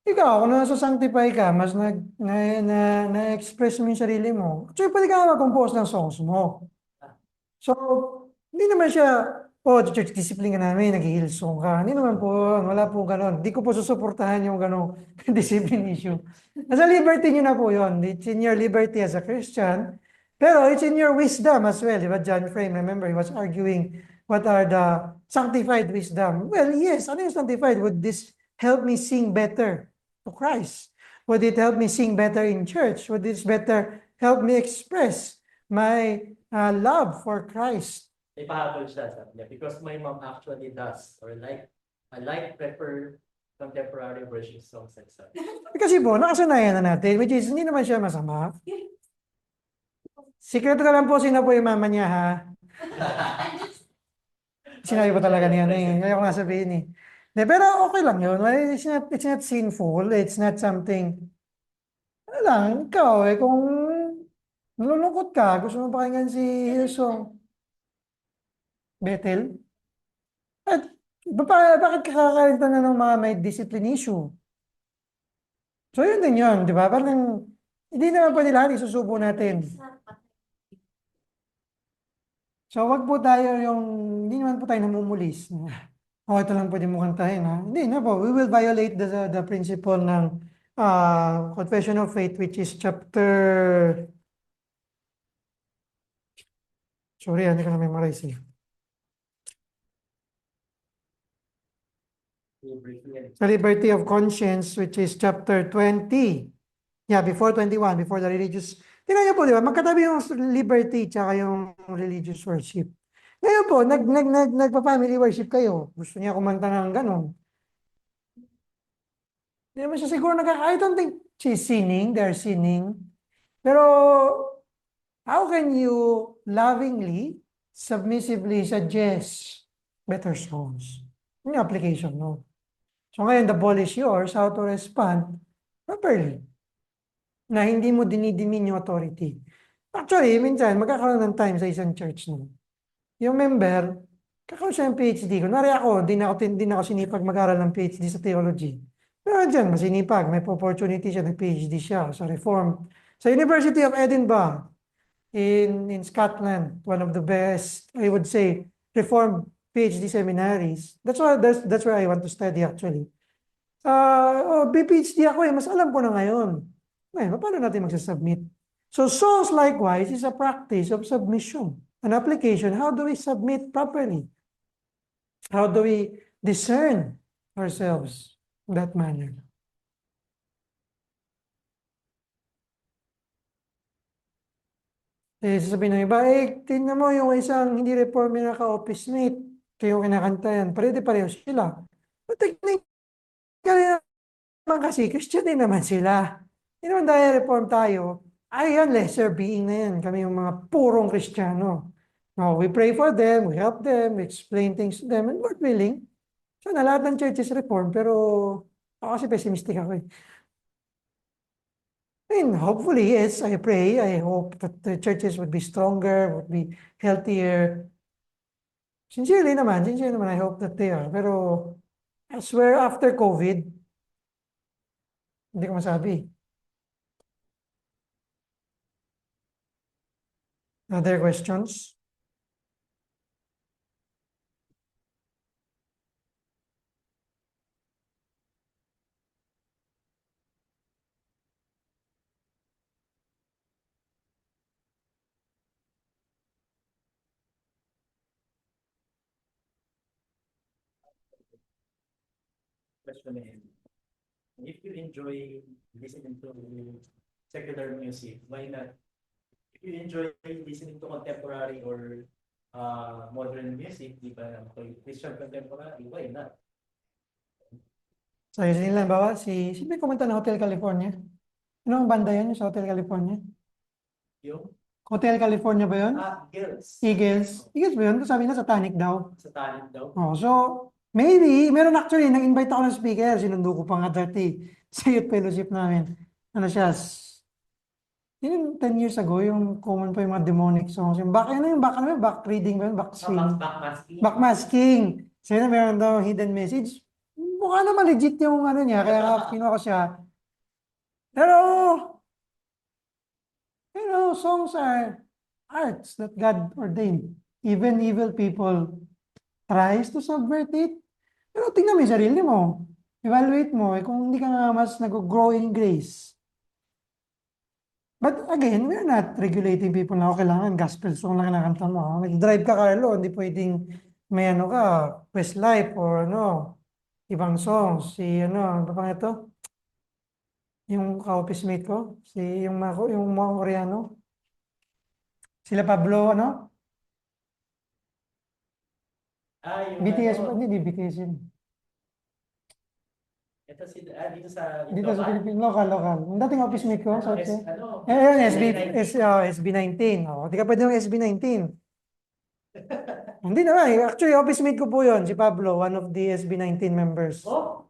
Ikaw, kung nasa sanctify ka, mas na-express mo yung sarili mo. Actually, pwede ka mag-compose ng songs mo. So, hindi naman siya, church discipline ka namin, nag-Hillsong ka. Hindi naman po, wala po ganon. Hindi ko po susuportahan yung ganong discipline issue. Nasa liberty nyo na po yun. It's in your liberty as a Christian. Pero it's in your wisdom as well. Diba, John Frame, remember, he was arguing what are the sanctified wisdom. Well, yes, ano yung sanctified? Would this help me sing better to Christ? Would it help me sing better in church? Would this better help me express my love for Christ? May pahabol siya, sabi niya, because my mom actually does or prefer contemporary worship songs and stuff. Kasi po, nakasanayan na natin, which is hindi naman siya masama. Sikreto ka lang po, sino po yung mama niya, ha? Sinabi pa talaga niya eh. Ayaw ko nga sabihin eh. De, pero okay lang yun. Well, it's not sinful. It's not something. Ano lang, ikaw eh, kung nalulungkot ka, gusto mo pakinggan si Hillsong Bethel, at bakit kakakarinta na ng mga may discipline issue? So yun din yun, di ba? Parang hindi naman pwede lahat isusubo natin. So wag po tayo yung, hindi naman po tayo namumulis. Ito lang pwede mo kantahin, ha? Hindi na po. We will violate the principle ng Confession of Faith, which is chapter... Sorry, hindi ko na memorize eh. The liberty of conscience, which is chapter 20. Yeah, before 21, before the religious... Tingnan niyo po, di ba? Magkatabi yung liberty tsaka yung religious worship. Ngayon po, nagpa-family worship kayo. Gusto niya kumanta ng gano'n. Hindi naman siya siguro I don't think she's sinning, they're sinning. Pero, how can you lovingly, submissively suggest better songs? Yung application, no? So ngayon, the ball is yours, how to respond properly. Na hindi mo dinidimin yung authority. Actually, minsan, magkakaroon ng time sa isang church, no? Yung member, kakaroon siya ng PhD. Kunwari ako, di na ako sinipag mag-aral ng PhD sa theology. Pero dyan, masinipag, may opportunity siya, nag-PhD siya sa Reform. Sa University of Edinburgh, in Scotland, one of the best, I would say, Reformed PhD seminaries. That's where I want to study actually. PhD ako eh, mas alam ko na ngayon. Ngayon, paano natin magsasubmit? So songs likewise is a practice of submission. An application, how do we submit properly? How do we discern ourselves in that manner? Sasabihin ng iba, tingnan mo yung isang hindi reformer na ka-office mate, kayo kinakanta yan, pareho sila. But technically naman kasi, Christian din naman sila. Hindi naman dahil reform tayo, yan, lesser being na yan. Kami yung mga purong Kristiyano. No, we pray for them, we help them, we explain things to them, and Lord willing. So na lahat ng churches reform, pero ako kasi pessimistic ako eh. And hopefully, yes, I pray, I hope that the churches would be stronger, would be healthier. Sincerely naman, I hope that they are. Pero I swear after COVID, hindi ko masabi. Other questions? Question na yun. If you enjoy listening to secular music, why not? If you enjoy listening to contemporary or modern music, di ba, Christian contemporary, why not? So, yun nila, bawa si may kumanta ng Hotel California. Ano ang banda yan, yung sa Hotel California? Yung, Hotel California ba yun? Girls. Eagles. Eagles ba yun? Sabi na Satanic daw. Sa talent daw. Oh, so, maybe, meron actually, nag-invite ako ng speaker, sinundo ko pa nga dati sa youth fellowship namin. Ano siya, yun, 10 years ago, yung common pa yung mga demonic songs. Yung back, ano yung back, ano yung back reading ba yun? Back swing. Backmasking. Backmasking. So, yun, meron daw hidden message. Mukha naman legit yung ano niya, kaya nga kinuha ko siya. Pero, songs are arts that God ordained. Even evil people tries to subvert it. Pero tingnan mo yung sarili mo. Evaluate mo, kung hindi ka nga mas nag-grow in grace. But again, we're not regulating people na kailangan gospel song lang kinakanta mo. Nag-drive ka, Carlo, hindi pwedeng may ano ka, Westlife or ano, ibang songs. Si ano pa ito? Yung ka-office mate ko, yung mga Koreano. Sila Pablo, ano? Yung BTS ano, pa, hindi BTS yun. ito dito sa Dito sa Itoka. Philippines, local. Yung dating office mate ko, sabi siya. Ano, Yun, SB19. Oh, di ka pwede yung SB19. Hindi naman. Actually, office mate ko po yun, si Pablo, one of the SB19 members. Oh,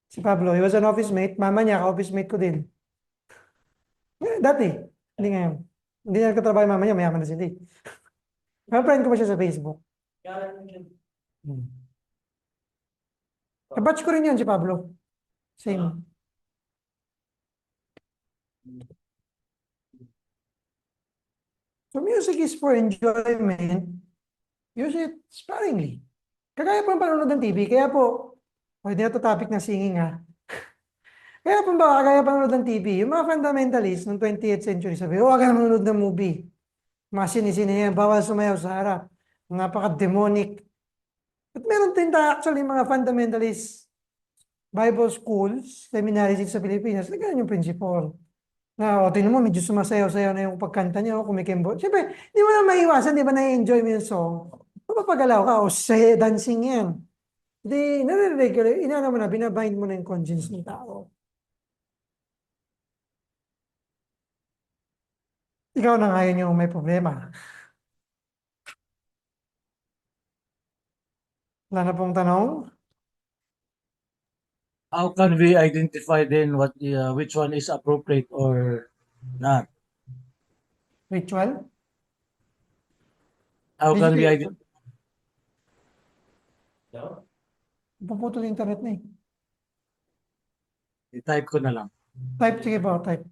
Si Pablo, he was an office mate. Mama niya, ka-office mate ko din. Dati. Hindi ngayon. Hindi na nagkatrabaho yung mama niya, mayaman na sila. Pero friend ko pa siya sa Facebook. kaya yun. Kabatch ko rin yun si Pablo. Same. So music is for enjoyment. Use it sparingly. Kagaya po ng panonood ng TV, kaya po, hindi na ito topic ng singing ha. Kaya po ba, kagaya panonood ng TV, yung mga fundamentalists ng 20th century sabi, huwag ka na manonood ng movie. Mga sinisini yan, bawal sumayaw sa harap. Napaka-demonic. At meron din actually mga fundamentalist Bible schools, seminaries dito sa Pilipinas, na ganun yung principle. Na, o, tingnan mo, medyo sumasayaw-sayaw na yung pagkanta niya, o kumikimbo. Siyempre, di mo na maiwasan, di ba, na-enjoy mo yung song. Mapapagalaw ka, o say, dancing yan. Di, nare-regular, inana mo na, binabind mo na yung conscience ng tao. Ikaw na ngayon yung may problema. Wala na pong tanong? How can we identify then which one is appropriate or not? Ritual? How can we Digital. identify? No? Puputol yung internet na eh. Type ko na lang. Type, sige po, type.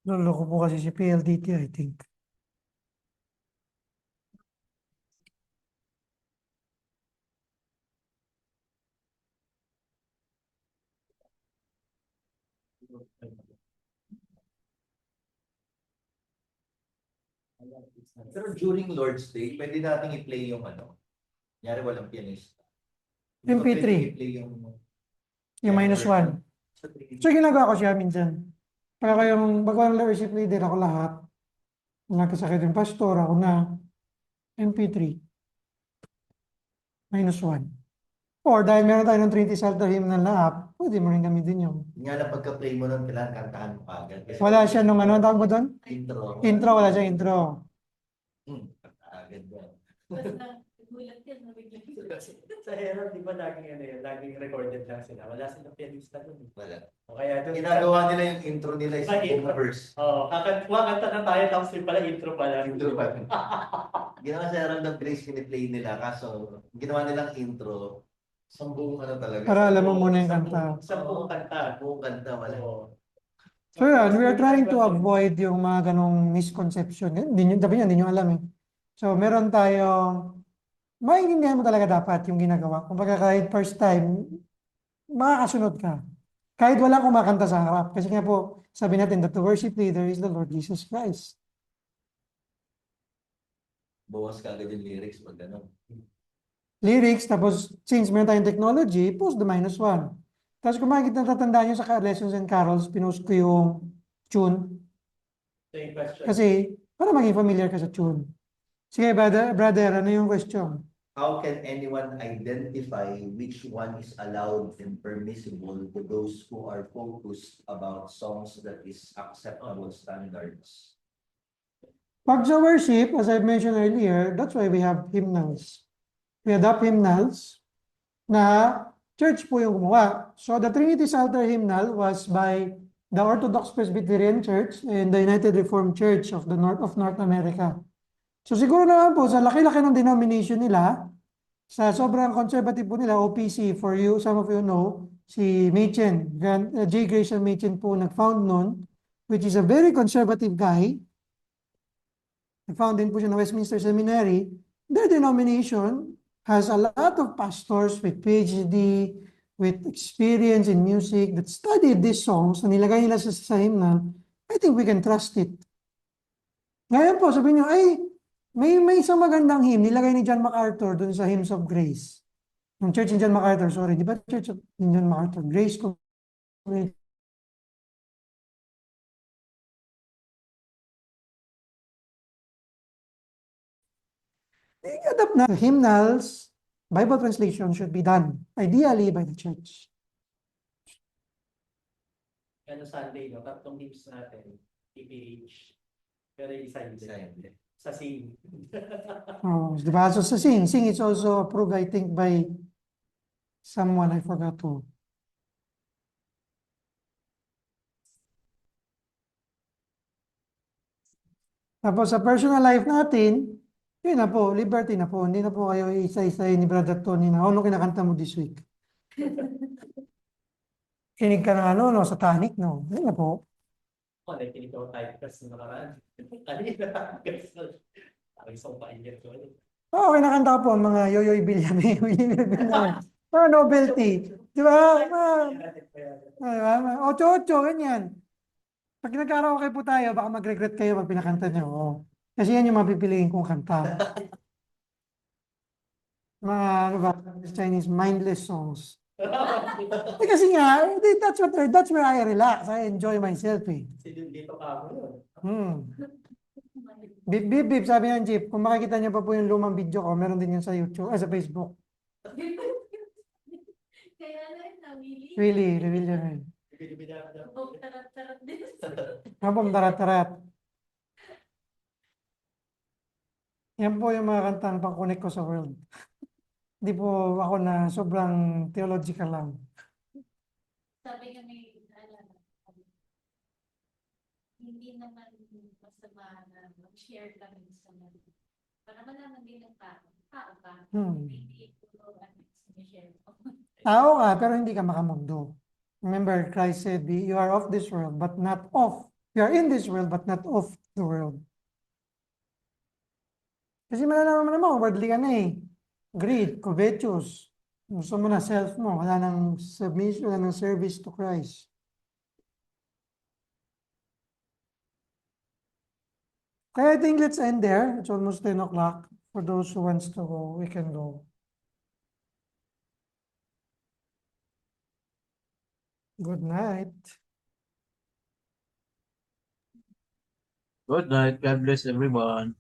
Luloko po kasi si PLDT, I think. Pero during Lord's Day, pwede nating i-play yung ano. Kunyari walang pianista. MP3. Pwede i-play yung Yung -1. sa 3. So, ginagawa ko siya minsan. Kaya ko yung bago ng worship leader, ako lahat. Nagkasakit yung pastor, ako na. MP3. -1. Or dahil meron tayo ng Trinity Psalter Hymn na app, pwede mo rin gamitin yun. Nga lang pagka-play mo nun, kailangan kantahan mo agad. Kasi Wala siya nung ano, tawag mo doon? intro. Intro, wala siyang intro. Kanta agad ba? Basta gulat yan, nabigyan ko. Sa Herald, di ba laging ano yun, laging recorded lang sila. Wala silang pianista dun. Wala. O kaya dun. Ginagawa nila yung intro nila is Ay, yung verse. Kanta na tayo, tapos yung pala intro pala. Intro pa. Ginawa sa Herald of Grace, piniplay nila. Kaso, ginawa nilang intro. Isang buong ano talaga. Para alam mo muna yung kanta. Sa buong kanta. Buong kanta, wala. Oo. So yan, we are trying to avoid yung mga ganong misconception. Hindi nyo, dapat hindi nyo alam eh. So meron tayong, maintindihan mo talaga dapat yung ginagawa. Kung kahit first time, makakasunod ka. Kahit walang kumakanta sa harap. Kasi nga po, sabi natin that the worship leader is the Lord Jesus Christ. Bawas ka agad yung lyrics pag ano. Lyrics, tapos since meron tayong technology, post the -1. Tapos kung makikita tatandaan nyo sa lessons and carols, pinost ko yung tune. Same question. Kasi para maging familiar ka sa tune. Sige, brother, ano yung question? How can anyone identify which one is allowed and permissible to those who are focused about songs that is acceptable standards? Pag sa worship, as I mentioned earlier, that's why we have hymnals. We adopt hymnals na church po yung gumawa. So the Trinity Psalter hymnal was by the Orthodox Presbyterian Church and the United Reformed Church of North America. So siguro naman po, sa laki-laki ng denomination nila, sa sobrang conservative po nila, OPC, for you, some of you know, si Machen, J. Grayson Machen po nag-found nun, which is a very conservative guy. Nag-found din po siya ng Westminster Seminary. Their denomination has a lot of pastors with PhD, with experience in music that studied these songs na nilagay nila sa hymnal. I think we can trust it. Ngayon po, sabihin nyo, ay, may isang magandang hymn, nilagay ni John MacArthur dun sa Hymns of Grace. Yung Church ni John MacArthur, sorry, di ba Church ni John MacArthur? Grace Community. I-adapt na hymnals, Bible translation should be done, ideally by the church. Ano Sunday, no? Tatlong hymns natin. PPH. Pero isa hindi. Sa sing. Oh, di ba? So sa sing is also approved, I think, by someone, I forgot who. Tapos sa personal life natin, yun na po, liberty na po. Hindi na po kayo isa-isayin ni Brother Tony na, ano kinakanta mo this week? Kinig ka ng ano, no, satanic, no? Hindi na po. Ako, nakikinig ako typecast na nakaraan. Kanina, ang isang painit ko. Oo, kinakanta ko po ang mga Yoyoy Villame, mga novelty. Di ba? Ocho-ocho, ganyan. Pag nagkaraoke po tayo, baka mag-regret kayo pag pinakanta nyo. Oo. Kasi yan yung mapipiliin kong kanta. Mga, ano ba, Chinese mindless songs. Kasi nga, that's where I relax. I enjoy myself eh. Dito ka mo yun. Bip, bip, bip, sabi ng Jeep, kung makikita niyo pa po yung lumang video ko, meron din yun sa YouTube, sa Facebook. Kaya lang, nawili. Really, reveal yun rin. Oh, tarat-tarat din. Kapong tarat-tarat. Yan po yung mga kantang pang-connect ko sa world. Hindi po ako na sobrang theological lang. Sabi nga may hindi naman masama na mag-share kami sa mga. Para malaman din ng tao ka. Hindi puro share ko. Tao ka, pero hindi ka makamundo. Remember, Christ said, you are of this world, but not of. You are in this world, but not of the world. Kasi malalaman naman, worldly ka na eh. Greed, covetous. Gusto mo na self mo, wala nang submission, wala nang service to Christ. Kaya I think let's end there. It's almost 10 o'clock. For those who wants to go, we can go. Good night. Good night. God bless everyone.